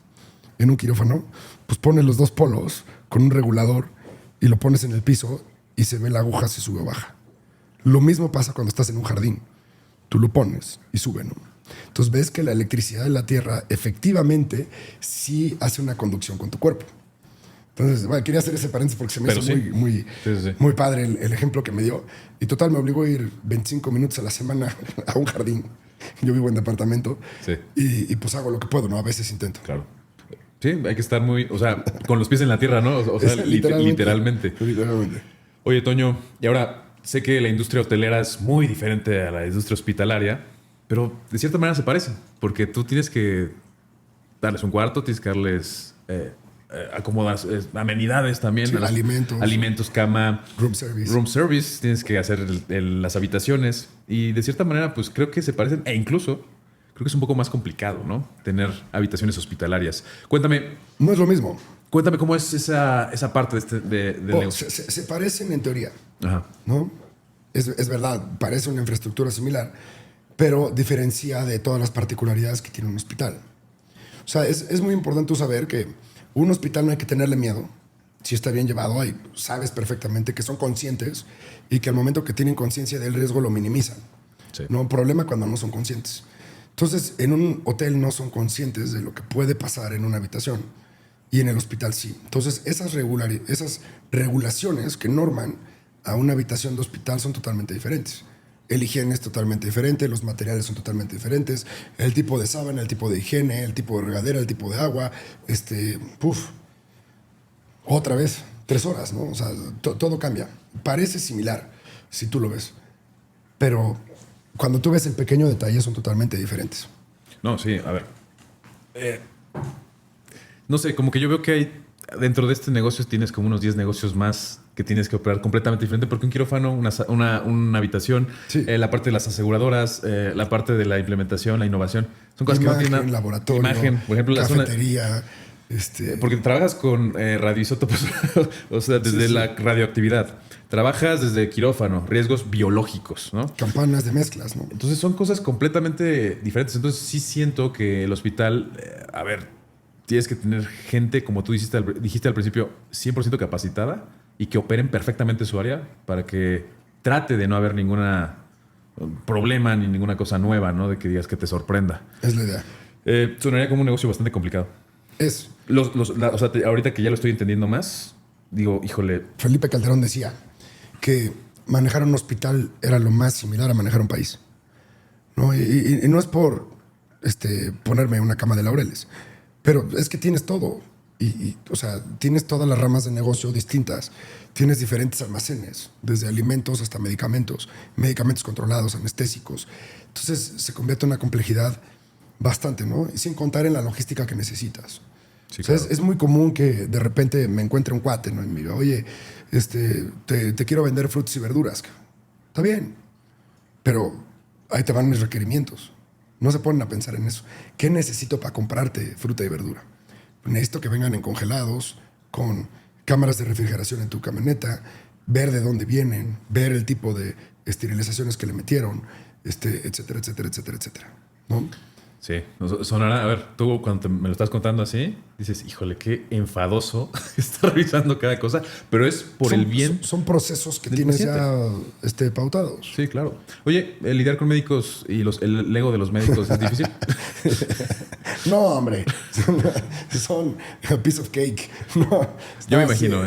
en un quirófano? Pues pones los 2 polos con un regulador y lo pones en el piso y se ve la aguja si sube o baja. Lo mismo pasa cuando estás en un jardín. Tú lo pones y sube, ¿no? Entonces ves que la electricidad de la Tierra efectivamente sí hace una conducción con tu cuerpo. Entonces, bueno, quería hacer ese paréntesis porque se me hizo sí. muy padre el ejemplo que me dio. Y total, me obligó a ir 25 minutos a la semana a un jardín. Yo vivo en departamento. Sí. Y pues hago lo que puedo, ¿no? A veces intento. Claro. Sí, hay que estar muy, o sea, con los pies en la tierra, ¿no? O sea, literalmente. Literalmente. Oye, Toño, y ahora sé que la industria hotelera es muy diferente a la industria hospitalaria, pero de cierta manera se parecen, porque tú tienes que darles un cuarto, tienes que darles acomodar amenidades también. Sí, alimentos, cama. Room service. Room service, tienes que hacer las habitaciones y de cierta manera pues creo que se parecen e incluso creo que es un poco más complicado, ¿no? Tener habitaciones hospitalarias. Cuéntame. No es lo mismo. Cuéntame cómo es esa parte del negocio. Se parecen en teoría. Ajá. ¿No? Es verdad, parece una infraestructura similar, pero diferencia de todas las particularidades que tiene un hospital. O sea, es muy importante saber que un hospital no hay que tenerle miedo. Si está bien llevado, ahí sabes perfectamente que son conscientes y que al momento que tienen conciencia del riesgo lo minimizan. Sí. No hay problema cuando no son conscientes. Entonces, en un hotel no son conscientes de lo que puede pasar en una habitación y en el hospital sí. Entonces, esas regulaciones que norman a una habitación de hospital son totalmente diferentes. El higiene es totalmente diferente, los materiales son totalmente diferentes, el tipo de sábana, el tipo de higiene, el tipo de regadera, el tipo de agua, otra vez, 3 horas, ¿no? O sea, todo cambia. Parece similar, si tú lo ves, pero cuando tú ves el pequeño detalle son totalmente diferentes. No, sí, a ver. No sé, como que yo veo que hay dentro de este negocio tienes como unos 10 negocios más que tienes que operar completamente diferente, porque un quirófano, una habitación, Sí. la parte de las aseguradoras, la parte de la implementación, la innovación, son cosas que no tienen laboratorio, imagen, por ejemplo, la zona... cafetería. Porque trabajas con radioisótopos, o sea, desde la radioactividad. Trabajas desde quirófano, riesgos biológicos, ¿no? Campanas de mezclas, ¿no? Entonces son cosas completamente diferentes. Entonces sí siento que el hospital, a ver, tienes que tener gente, como tú dijiste al principio, 100% capacitada y que operen perfectamente su área para que trate de no haber ningún problema ni ninguna cosa nueva, ¿no? De que digas que te sorprenda. Es la idea. Sonaría como un negocio bastante complicado. Es. O sea, ahorita que ya lo estoy entendiendo más, digo, híjole. Felipe Calderón decía que manejar un hospital era lo más similar a manejar un país, ¿no? Y no es por ponerme una cama de laureles, pero es que tienes todo. O sea, tienes todas las ramas de negocio distintas. Tienes diferentes almacenes, desde alimentos hasta medicamentos, medicamentos controlados, anestésicos. Entonces se convierte en una complejidad bastante, ¿no? Y sin contar en la logística que necesitas. Sí, o sea, claro. es muy común que de repente me encuentre un cuate, ¿no? Y me diga, oye, te quiero vender frutas y verduras. Está bien, pero ahí te van mis requerimientos. No se ponen a pensar en eso. ¿Qué necesito para comprarte fruta y verdura? Necesito que vengan en congelados, con cámaras de refrigeración en tu camioneta, ver de dónde vienen, ver el tipo de esterilizaciones que le metieron, etcétera, etcétera, etcétera, etcétera, ¿no? Sí, sonará, a ver, tú cuando me lo estás contando así, dices, híjole, qué enfadoso estar revisando cada cosa, pero es por el bien. Son procesos que del tienes paciente. ya pautados. Sí, claro. Oye, lidiar con médicos y el ego de los médicos es difícil. No, hombre, son a piece of cake. No, Yo me imagino,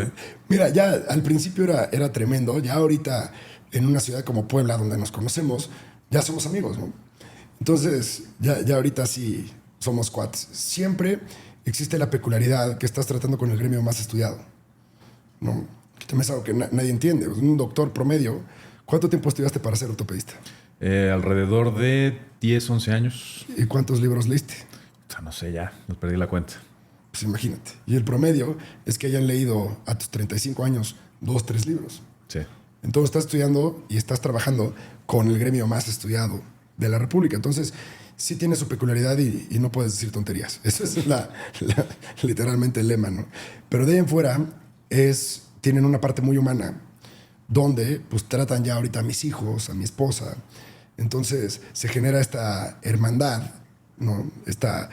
Mira, ya al principio era tremendo, ya ahorita en una ciudad como Puebla, donde nos conocemos, ya somos amigos, ¿no? Entonces, ya ahorita sí somos cuates. Siempre existe la peculiaridad que estás tratando con el gremio más estudiado, ¿no? Que también es algo que nadie entiende. Un doctor promedio, ¿cuánto tiempo estudiaste para ser ortopedista? Alrededor de 10, 11 años. ¿Y cuántos libros leíste? O sea, no sé, ya, nos perdí la cuenta. Pues imagínate. Y el promedio es que hayan leído a tus 35 años 2, 3 libros. Sí. Entonces estás estudiando y estás trabajando con el gremio más estudiado de la República. Entonces sí tiene su peculiaridad y no puedes decir tonterías. Eso es literalmente el lema, ¿no? Pero de ahí en fuera tienen una parte muy humana donde pues tratan ya ahorita a mis hijos, a mi esposa. Entonces se genera esta hermandad, ¿no? Esta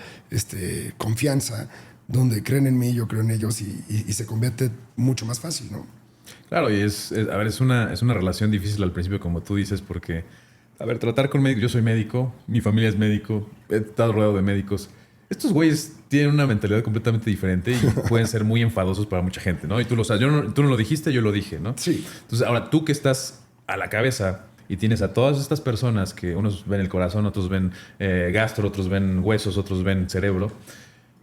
confianza donde creen en mí, yo creo en ellos y se convierte mucho más fácil, ¿no? Claro, y es una relación difícil al principio, como tú dices, porque, a ver, tratar con médicos, yo soy médico, mi familia es médico, he estado rodeado de médicos. Estos güeyes tienen una mentalidad completamente diferente y pueden ser muy enfadosos para mucha gente, ¿no? Y tú lo sabes, tú no lo dijiste, yo lo dije, ¿no? Sí. Entonces, ahora tú que estás a la cabeza y tienes a todas estas personas que unos ven el corazón, otros ven gastro, otros ven huesos, otros ven cerebro,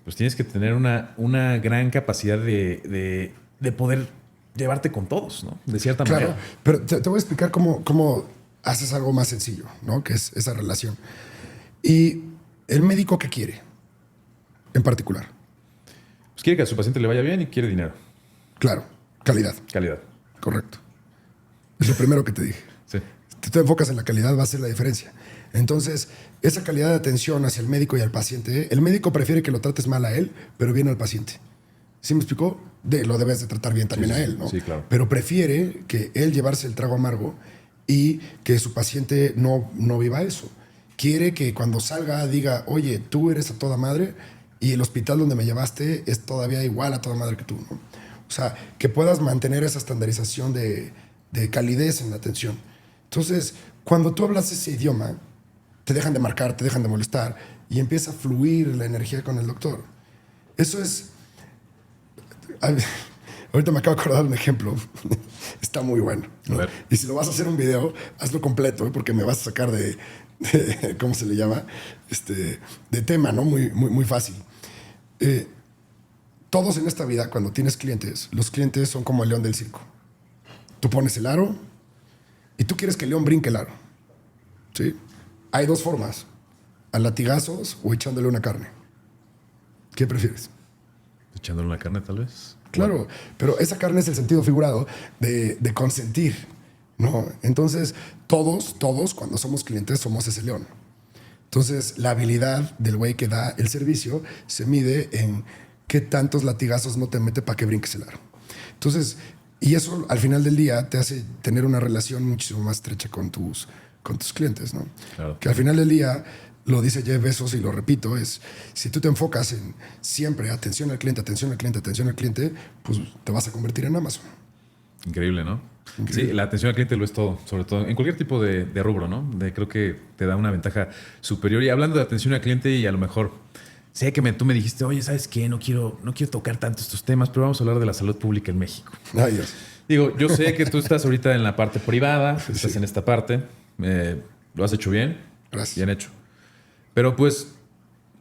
pues tienes que tener una gran capacidad de poder llevarte con todos, ¿no? De cierta Claro, manera. pero te voy a explicar cómo haces algo más sencillo, ¿no? Que es esa relación. Y el médico, ¿qué quiere? En particular. Pues quiere que a su paciente le vaya bien y quiere dinero. Claro, calidad. Calidad. Correcto. Es lo primero que te dije. Sí. Si tú te enfocas en la calidad, va a ser la diferencia. Entonces, esa calidad de atención hacia el médico y al paciente, el médico prefiere que lo trates mal a él, pero bien al paciente. ¿Sí me explicó? Lo debes de tratar bien también Sí, a él, ¿no? sí, claro. Pero prefiere que él llevarse el trago amargo y que su paciente no viva eso. Quiere que cuando salga diga, oye, tú eres a toda madre y el hospital donde me llevaste es todavía igual a toda madre que tú, ¿no? O sea, que puedas mantener esa estandarización de calidez en la atención. Entonces, cuando tú hablas ese idioma, te dejan de marcar, te dejan de molestar y empieza a fluir la energía con el doctor. Eso es... Ahorita me acabo de acordar de un ejemplo. Está muy bueno, ¿no? A ver. Y si lo vas a hacer un video, hazlo completo, porque me vas a sacar de ¿cómo se le llama? De tema, ¿no? Muy fácil. Todos en esta vida, cuando tienes clientes, los clientes son como el león del circo. Tú pones el aro y tú quieres que el león brinque el aro. ¿Sí? Hay dos formas: a latigazos o echándole una carne. ¿Qué prefieres? Echándole una carne, tal vez. claro. Pero esa carne es el sentido figurado de consentir, ¿no? Entonces, todos, cuando somos clientes, somos ese león. Entonces, la habilidad del güey que da el servicio se mide en qué tantos latigazos no te mete para que brinques el aro. Entonces, y eso al final del día te hace tener una relación muchísimo más estrecha con tus clientes, ¿no? Claro. Que al final del día, lo dice Jeff Bezos y lo repito, es si tú te enfocas en siempre atención al cliente, atención al cliente, atención al cliente, pues te vas a convertir en Amazon. Increíble, ¿no? Increíble. Sí, la atención al cliente lo es todo, sobre todo en cualquier tipo de rubro, ¿no? Creo que te da una ventaja superior. Y hablando de atención al cliente, y a lo mejor sé que tú me dijiste, oye, ¿sabes qué? No quiero tocar tanto estos temas, pero vamos a hablar de la salud pública en México. Ay, Dios. Digo, yo sé que tú estás ahorita en la parte privada, estás en esta parte, lo has hecho bien, Gracias. bien hecho. Pero pues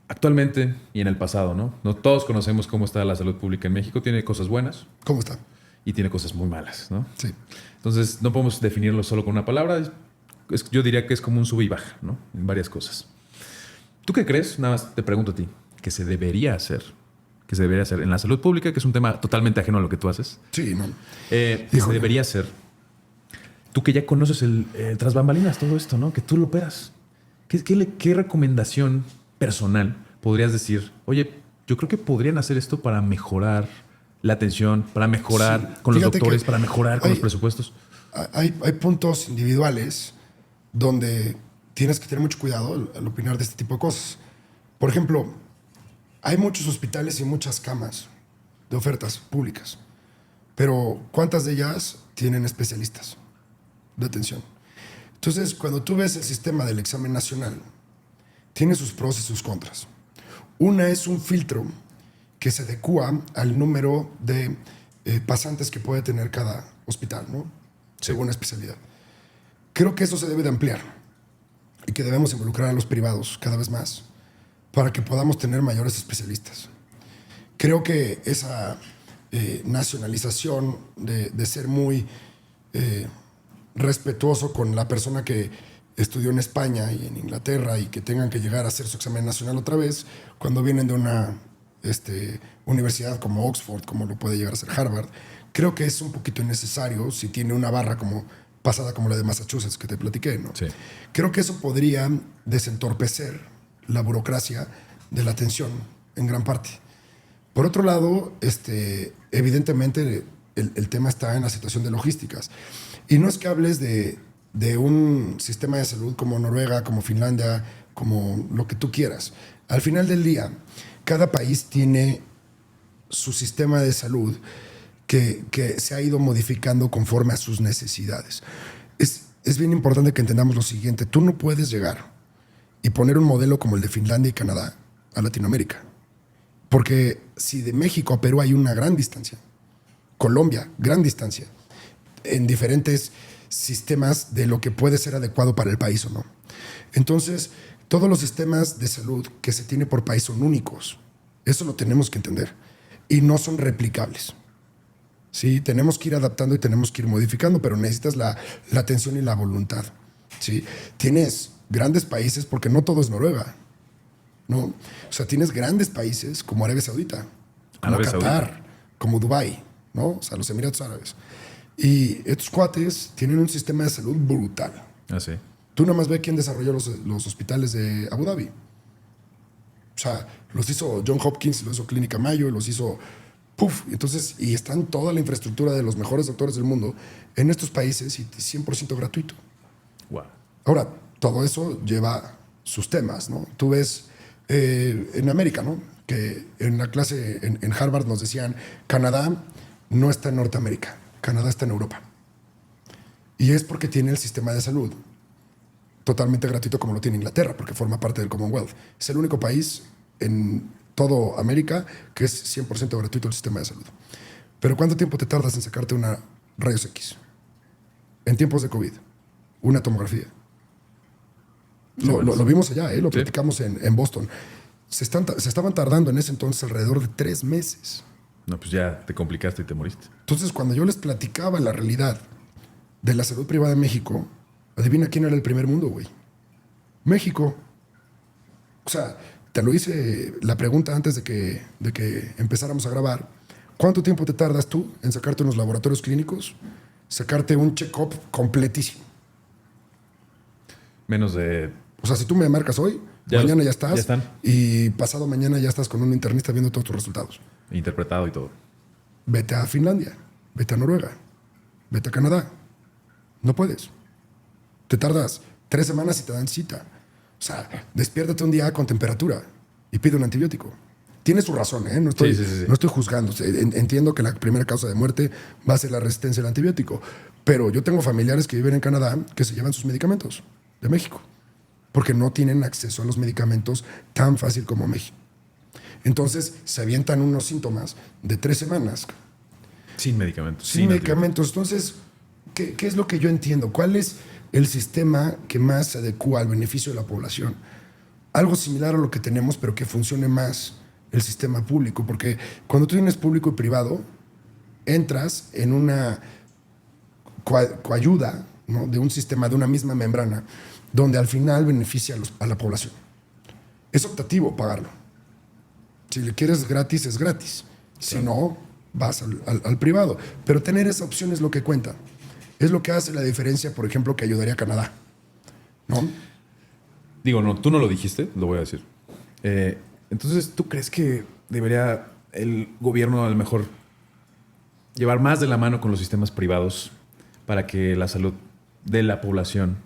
actualmente y en el pasado, ¿no? No todos conocemos cómo está la salud pública en México. Tiene cosas buenas ¿Cómo está? y tiene cosas muy malas, ¿no? Sí. Entonces, no podemos definirlo solo con una palabra. Yo diría que es como un sube y baja, ¿no? En varias cosas. ¿Tú qué crees? Nada más te pregunto a ti. ¿Qué se debería hacer? ¿Qué se debería hacer en la salud pública? Que es un tema totalmente ajeno a lo que tú haces. Sí, no. ¿Qué se debería hacer? Tú que ya conoces el tras bambalinas, todo esto, ¿no? Que tú lo operas. ¿Qué recomendación personal podrías decir? Oye, yo creo que podrían hacer esto para mejorar la atención, para mejorar con los doctores, para mejorar con los presupuestos. Hay puntos individuales donde tienes que tener mucho cuidado al opinar de este tipo de cosas. Por ejemplo, hay muchos hospitales y muchas camas de ofertas públicas, pero ¿cuántas de ellas tienen especialistas de atención? Entonces, cuando tú ves el sistema del examen nacional, tiene sus pros y sus contras. Una es un filtro que se adecua al número de pasantes que puede tener cada hospital, ¿no? Según la especialidad. Creo que eso se debe de ampliar y que debemos involucrar a los privados cada vez más para que podamos tener mayores especialistas. Creo que esa nacionalización de ser muy respetuoso con la persona que estudió en España y en Inglaterra y que tengan que llegar a hacer su examen nacional otra vez cuando vienen de una universidad como Oxford, como lo puede llegar a ser Harvard, creo que es un poquito innecesario si tiene una barra como pasada como la de Massachusetts que te platiqué, ¿no? Sí. Creo que eso podría desentorpecer la burocracia de la atención en gran parte. Por otro lado, evidentemente el tema está en la situación de logísticas. Y no es que hables de un sistema de salud como Noruega, como Finlandia, como lo que tú quieras. Al final del día, cada país tiene su sistema de salud que se ha ido modificando conforme a sus necesidades. Es bien importante que entendamos lo siguiente. Tú no puedes llegar y poner un modelo como el de Finlandia y Canadá a Latinoamérica. Porque si de México a Perú hay una gran distancia, Colombia, gran distancia, en diferentes sistemas de lo que puede ser adecuado para el país o no. Entonces, todos los sistemas de salud que se tiene por país son únicos. Eso lo tenemos que entender. Y no son replicables. Sí, tenemos que ir adaptando y tenemos que ir modificando, pero necesitas la atención y la voluntad. ¿Sí? Tienes grandes países, porque no todo es Noruega, ¿no? O sea, tienes grandes países como Arabia Saudita, como Qatar, como Dubái, ¿no? O sea, los Emiratos Árabes. Y estos cuates tienen un sistema de salud brutal. Ah, sí. Tú nada más ve quién desarrolló los hospitales de Abu Dhabi. O sea, los hizo John Hopkins, los hizo Clínica Mayo, los hizo... Entonces, y están toda la infraestructura de los mejores doctores del mundo en estos países y 100% gratuito. Wow. Ahora, todo eso lleva sus temas, ¿no? Tú ves en América, ¿no? Que en la clase en Harvard nos decían, Canadá no está en Norteamérica, Canadá está en Europa. Y es porque tiene el sistema de salud totalmente gratuito como lo tiene Inglaterra, porque forma parte del Commonwealth. Es el único país en todo América que es 100% gratuito el sistema de salud. Pero ¿cuánto tiempo te tardas en sacarte una rayos X? En tiempos de COVID, una tomografía. Lo vimos allá, lo platicamos en Boston. Se estaban tardando en ese entonces alrededor de 3 meses. No, pues ya te complicaste y te moriste. Entonces, cuando yo les platicaba la realidad de la salud privada en México, adivina quién era el primer mundo, güey. México. O sea, te lo hice la pregunta antes de que empezáramos a grabar. ¿Cuánto tiempo te tardas tú en sacarte unos laboratorios clínicos, sacarte un check-up completísimo? Menos de... O sea, si tú me marcas hoy, mañana ya estás. Ya están. Y pasado mañana ya estás con un internista viendo todos tus resultados. Interpretado y todo. Vete a Finlandia, vete a Noruega, vete a Canadá. No puedes. Te tardas 3 semanas y te dan cita. O sea, despiértate un día con temperatura y pide un antibiótico. Tiene su razón, ¿eh? No estoy, Sí. no estoy juzgando. Entiendo que la primera causa de muerte va a ser la resistencia al antibiótico. Pero yo tengo familiares que viven en Canadá que se llevan sus medicamentos de México porque no tienen acceso a los medicamentos tan fácil como México. Entonces se avientan unos síntomas de 3 semanas. Sin medicamentos. Sin medicamentos. Entonces, ¿qué es lo que yo entiendo? ¿Cuál es el sistema que más se adecua al beneficio de la población? Algo similar a lo que tenemos, pero que funcione más el sistema público. Porque cuando tú tienes público y privado, entras en una coayuda, ¿no?, de un sistema, de una misma membrana, donde al final beneficia a la población. Es optativo pagarlo. Si le quieres gratis, es gratis. Si no, vas al privado. Pero tener esa opción es lo que cuenta. Es lo que hace la diferencia, por ejemplo, que ayudaría a Canadá, ¿no? Digo, no, tú no lo dijiste, lo voy a decir. Entonces, ¿tú crees que debería el gobierno a lo mejor llevar más de la mano con los sistemas privados para que la salud de la población,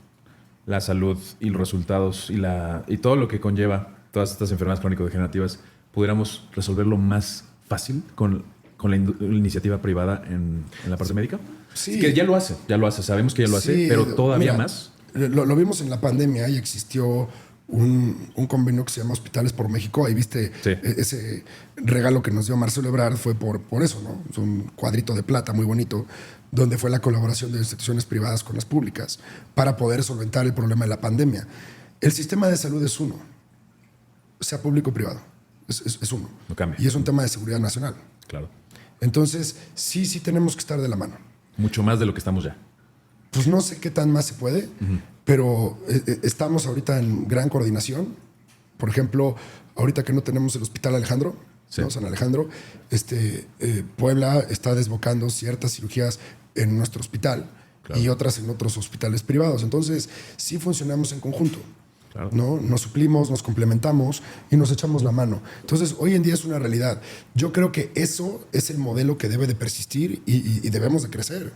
la salud y los resultados y todo lo que conlleva todas estas enfermedades crónico-degenerativas, pudiéramos resolverlo más fácil con la iniciativa privada en la parte médica? Sí. Es que ya lo hace, sabemos que ya lo hace, pero todavía más. Lo vimos en la pandemia y existió un convenio que se llama Hospitales por México. Ahí viste, Sí. Ese regalo que nos dio Marcelo Ebrard fue por eso, ¿no? Es un cuadrito de plata muy bonito, donde fue la colaboración de instituciones privadas con las públicas para poder solventar el problema de la pandemia. El sistema de salud es uno, sea público o privado, es uno. No cambia. Y es un tema de seguridad nacional. Claro. Entonces, sí tenemos que estar de la mano. Mucho más de lo que estamos ya. Pues no sé qué tan más se puede, pero estamos ahorita en gran coordinación. Por ejemplo, ahorita que no tenemos el Hospital Alejandro, Sí. ¿no? San Alejandro, Puebla está desbocando ciertas cirugías en nuestro hospital, claro, y otras en otros hospitales privados. Entonces, sí funcionamos en conjunto. Claro. ¿No? Nos suplimos, nos complementamos y nos echamos la mano. Entonces, hoy en día es una realidad. Yo creo que eso es el modelo que debe de persistir y debemos de crecer.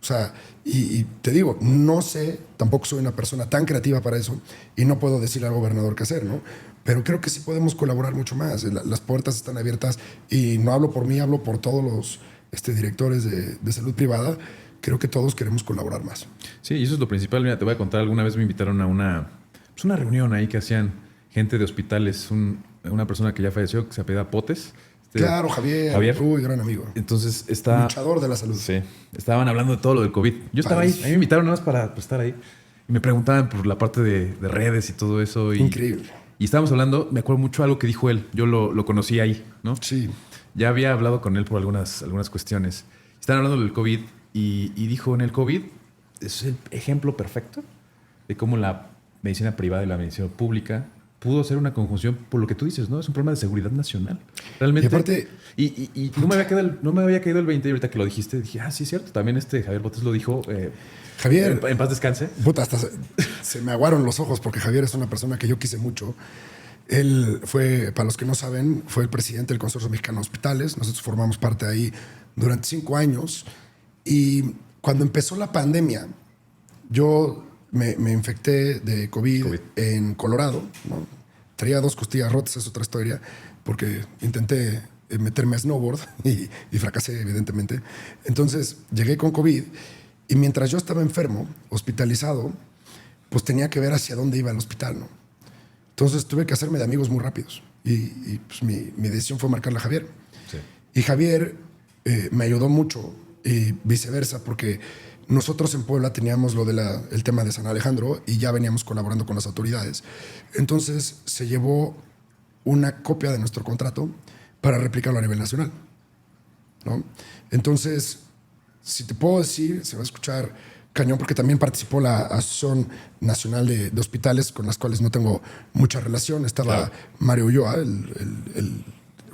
O sea, y te digo, no sé, tampoco soy una persona tan creativa para eso y no puedo decirle al gobernador qué hacer, ¿no? Pero creo que sí podemos colaborar mucho más. Las puertas están abiertas y no hablo por mí, hablo por todos los directores de salud privada. Creo que todos queremos colaborar más. Sí, y eso es lo principal. Mira, te voy a contar, alguna vez me invitaron a una reunión ahí que hacían gente de hospitales, una persona que ya falleció, que se apellida Potes. Claro, Javier. Uy, gran amigo. Entonces luchador de la salud. Sí, estaban hablando de todo lo del COVID. Yo estaba ahí, a mí me invitaron nada más para estar ahí. Y me preguntaban por la parte de redes y todo eso. Increíble. Y estábamos hablando, me acuerdo mucho algo que dijo él. Yo lo conocí ahí, ¿no? Sí. Ya había hablado con él por algunas cuestiones. Estaban hablando del COVID y dijo, en el COVID es el ejemplo perfecto de cómo la medicina privada y la medicina pública pudo ser una conjunción por lo que tú dices, ¿no? Es un problema de seguridad nacional. Realmente. Y aparte... Y no me había caído el 20 y ahorita que lo dijiste, dije, sí, es cierto. También Javier Botes lo dijo. Javier... En paz descanse. Puta, hasta se me aguaron los ojos porque Javier es una persona que yo quise mucho. Él fue, para los que no saben, fue el presidente del Consorcio Mexicano de Hospitales. Nosotros formamos parte de ahí durante 5 años. Y cuando empezó la pandemia, yo me infecté de COVID en Colorado, ¿no? Traía 2 costillas rotas, es otra historia, porque intenté meterme a snowboard y fracasé, evidentemente. Entonces llegué con COVID y mientras yo estaba enfermo, hospitalizado, pues tenía que ver hacia dónde iba el hospital, ¿no? Entonces tuve que hacerme de amigos muy rápidos y pues mi decisión fue marcarle a Javier. Sí. Y Javier me ayudó mucho y viceversa, porque nosotros en Puebla teníamos el tema de San Alejandro y ya veníamos colaborando con las autoridades. Entonces se llevó una copia de nuestro contrato para replicarlo a nivel nacional, ¿no? Entonces, si te puedo decir, se va a escuchar cañón, porque también participó la Asociación Nacional de Hospitales, con las cuales no tengo mucha relación. Estaba, claro, Mario Ulloa, el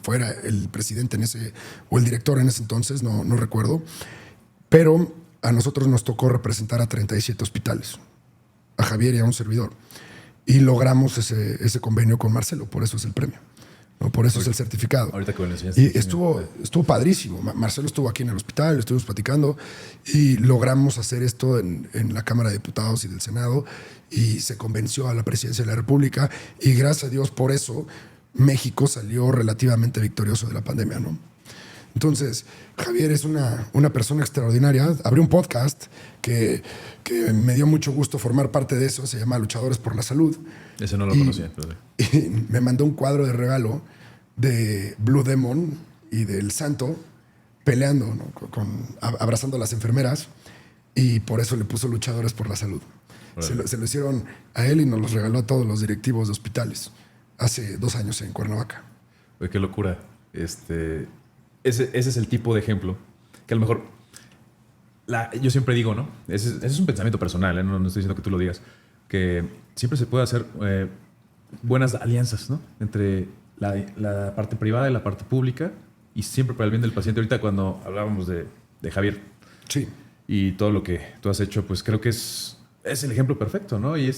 fuera el presidente en ese, o el director en ese entonces, no recuerdo. Pero a nosotros nos tocó representar a 37 hospitales, a Javier y a un servidor. Y logramos ese convenio con Marcelo, por eso es el premio. ¿No? Por eso es el certificado. Ahorita que me lo enseñaste. Y estuvo padrísimo. Marcelo estuvo aquí en el hospital, estuvimos platicando y logramos hacer esto en la Cámara de Diputados y del Senado y se convenció a la presidencia de la República y gracias a Dios por eso México salió relativamente victorioso de la pandemia, ¿no? Entonces, Javier es una persona extraordinaria. Abrió un podcast que me dio mucho gusto formar parte de eso. Se llama Luchadores por la Salud. Ese no lo conocía. Pero... Y me mandó un cuadro de regalo de Blue Demon y del Santo peleando, ¿no? Abrazando a las enfermeras. Y por eso le puso Luchadores por la Salud. Se lo hicieron a él y nos los regaló a todos los directivos de hospitales hace 2 años en Cuernavaca. Oye, qué locura. Ese es el tipo de ejemplo que a lo mejor yo siempre digo, ¿no? Ese es un pensamiento personal, ¿eh? No estoy diciendo que tú lo digas, que siempre se puede hacer buenas alianzas, ¿no? Entre la parte privada y la parte pública y siempre para el bien del paciente. Ahorita cuando hablábamos de Javier, sí, y todo lo que tú has hecho, pues creo que es el ejemplo perfecto, ¿no? Y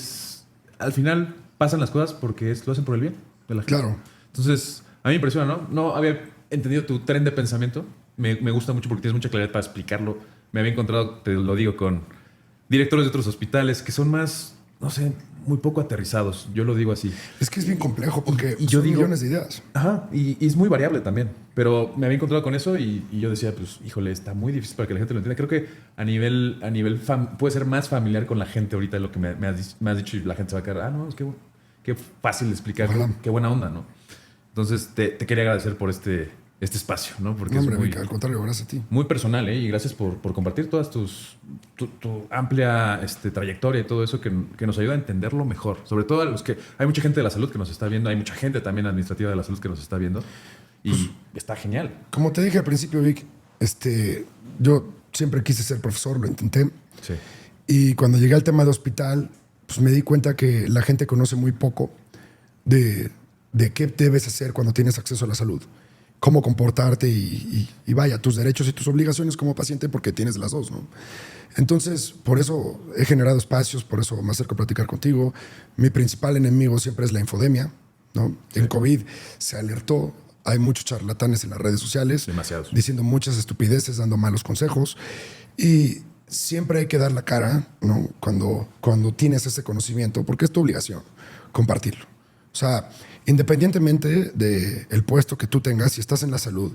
al final pasan las cosas porque lo hacen por el bien de la gente. Claro. Entonces, a mí me impresiona, ¿no? No había entendido tu tren de pensamiento. Me gusta mucho porque tienes mucha claridad para explicarlo. Me había encontrado, te lo digo, con directores de otros hospitales que son más, no sé, muy poco aterrizados. Yo lo digo así. Es que es bien complejo porque y yo son digo, millones de ideas. Ajá, y es muy variable también. Pero me había encontrado con eso y yo decía, pues, híjole, está muy difícil para que la gente lo entienda. Creo que a nivel puede ser más familiar con la gente ahorita de lo que me has dicho y la gente se va a quedar, no, es que qué fácil de explicar, qué buena onda, ¿no? Entonces, te quería agradecer por este espacio, ¿no? Porque No, hombre, es muy, al contrario, gracias a ti. muy personal, ¿eh? Y gracias por compartir todas tu amplia trayectoria y todo eso que nos ayuda a entenderlo mejor. Sobre todo a los que... Hay mucha gente de la salud que nos está viendo, hay mucha gente también administrativa de la salud que nos está viendo y pues, está genial. Como te dije al principio, Vic, yo siempre quise ser profesor, lo intenté. Sí. Y cuando llegué al tema de hospital, pues me di cuenta que la gente conoce muy poco de qué debes hacer cuando tienes acceso a la salud. Cómo comportarte y vaya, tus derechos y tus obligaciones como paciente porque tienes las dos, ¿no? Entonces, por eso he generado espacios, por eso me acerco a platicar contigo. Mi principal enemigo siempre es la infodemia, ¿no? Sí. En COVID se alertó, hay muchos charlatanes en las redes sociales. Demasiados. Diciendo muchas estupideces, dando malos consejos. Y siempre hay que dar la cara, ¿no? Cuando tienes ese conocimiento, porque es tu obligación compartirlo. O sea, independientemente del puesto que tú tengas, si estás en la salud,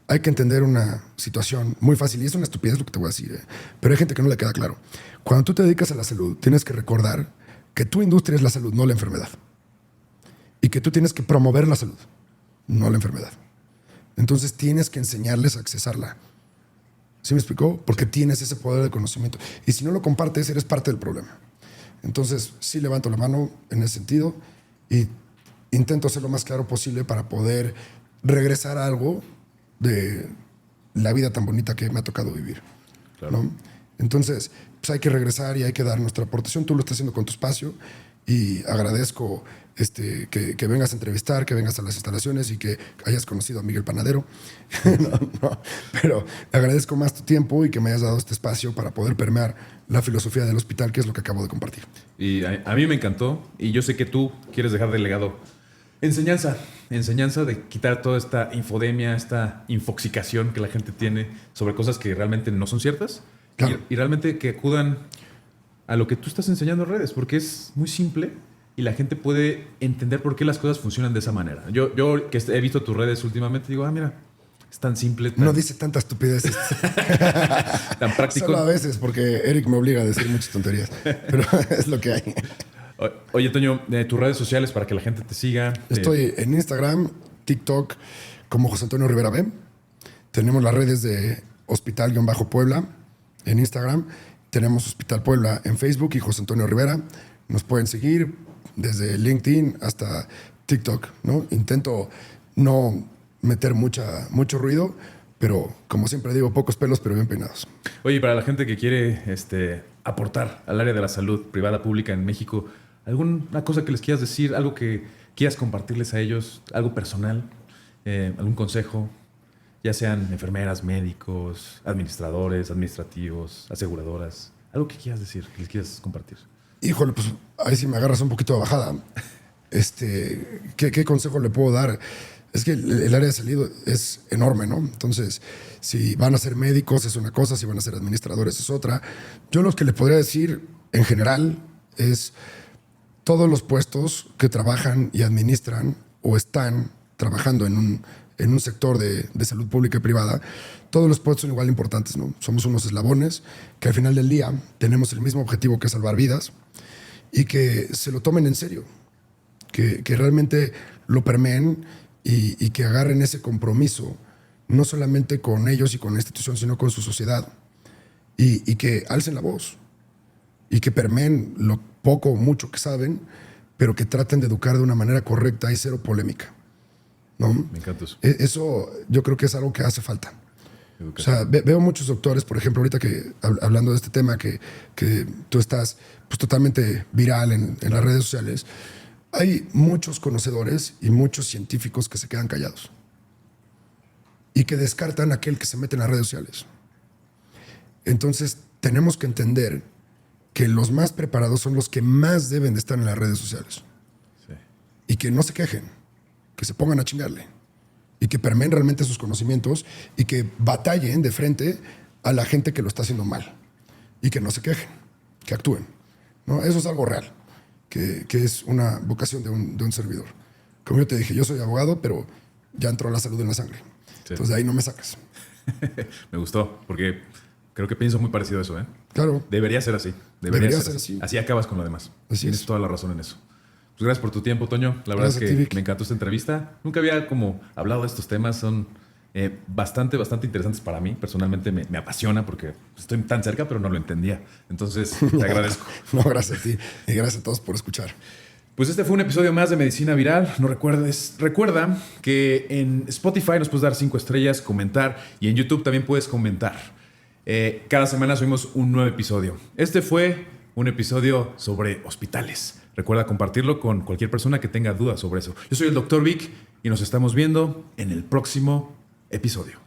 hay que entender una situación muy fácil. Y es una estupidez lo que te voy a decir, pero hay gente que no le queda claro. Cuando tú te dedicas a la salud, tienes que recordar que tu industria es la salud, no la enfermedad. Y que tú tienes que promover la salud, no la enfermedad. Entonces tienes que enseñarles a accesarla. ¿Sí me explicó? Porque tienes ese poder de conocimiento. Y si no lo compartes, eres parte del problema. Entonces, sí levanto la mano en ese sentido y intento ser lo más claro posible para poder regresar a algo de la vida tan bonita que me ha tocado vivir. Claro. ¿No? Entonces, pues hay que regresar y hay que dar nuestra aportación. Tú lo estás haciendo con tu espacio y agradezco que vengas a entrevistar, que vengas a las instalaciones y que hayas conocido a Miguel Panadero. Pero agradezco más tu tiempo y que me hayas dado este espacio para poder permear la filosofía del hospital, que es lo que acabo de compartir. Y a mí me encantó y yo sé que tú quieres dejar de legado enseñanza de quitar toda esta infodemia, esta infoxicación que la gente tiene sobre cosas que realmente no son ciertas. Claro. Y realmente que acudan a lo que tú estás enseñando en redes, porque es muy simple y la gente puede entender por qué las cosas funcionan de esa manera. Yo que he visto tus redes últimamente, digo, mira, es tan simple. No dice tantas estupideces. Tan práctico. Solo a veces, porque Eric me obliga a decir muchas tonterías. Pero es lo que hay. Oye, Toño, tus redes sociales para que la gente te siga. Estoy en Instagram, TikTok, como José Antonio Rivera B. Tenemos las redes de Hospital-Puebla en Instagram. Tenemos Hospital Puebla en Facebook y José Antonio Rivera. Nos pueden seguir desde LinkedIn hasta TikTok, ¿no? Intento no meter mucho ruido, pero como siempre digo, pocos pelos, pero bien peinados. Oye, para la gente que quiere aportar al área de la salud privada pública en México, ¿alguna cosa que les quieras decir, algo que quieras compartirles a ellos, algo personal algún consejo, ya sean enfermeras, médicos, administradores, administrativos, aseguradoras, algo que quieras decir, que les quieras compartir. Híjole, pues ahí sí me agarras un poquito de bajada. ¿Qué consejo le puedo dar? Es que el área de salud es enorme, ¿no? Entonces, si van a ser médicos es una cosa, si van a ser administradores es otra. Yo lo que le podría decir en general es todos los puestos que trabajan y administran o están trabajando en un sector de salud pública y privada, todos los puestos son igual de importantes, ¿no? Somos unos eslabones que al final del día tenemos el mismo objetivo que salvar vidas y que se lo tomen en serio, que realmente lo permeen y que agarren ese compromiso, no solamente con ellos y con la institución, sino con su sociedad, y que alcen la voz y que permeen lo poco o mucho que saben, pero que traten de educar de una manera correcta y cero polémica, ¿no? Me encanta eso. Eso yo creo que es algo que hace falta. Educación. O sea, veo muchos doctores, por ejemplo, ahorita que hablando de este tema, que tú estás pues, totalmente viral en las redes sociales, hay muchos conocedores y muchos científicos que se quedan callados y que descartan a aquel que se mete en las redes sociales. Entonces, tenemos que entender que los más preparados son los que más deben de estar en las redes sociales. Sí. Y que no se quejen, que se pongan a chingarle y que permeen realmente sus conocimientos y que batallen de frente a la gente que lo está haciendo mal y que no se quejen, que actúen, ¿no? Eso es algo real, que es una vocación de un servidor. Como yo te dije, yo soy abogado, pero ya entró la salud en la sangre. Sí. Entonces de ahí no me sacas. Me gustó, porque creo que pienso muy parecido a eso, ¿eh? Claro. Debería ser así. Debería ser así. Así acabas con lo demás. Tienes toda la razón en eso. Pues gracias por tu tiempo, Toño. La verdad es que me encantó esta entrevista. Nunca había como hablado de estos temas. Son bastante interesantes para mí. Personalmente me apasiona porque estoy tan cerca, pero no lo entendía. Entonces, te agradezco. No, gracias a ti. Y gracias a todos por escuchar. Pues este fue un episodio más de Medicina Viral. Recuerda que en Spotify nos puedes dar 5 estrellas, comentar, y en YouTube también puedes comentar. Cada semana subimos un nuevo episodio. Este fue un episodio sobre hospitales. Recuerda compartirlo con cualquier persona que tenga dudas sobre eso. Yo soy el Dr. Vic y nos estamos viendo en el próximo episodio.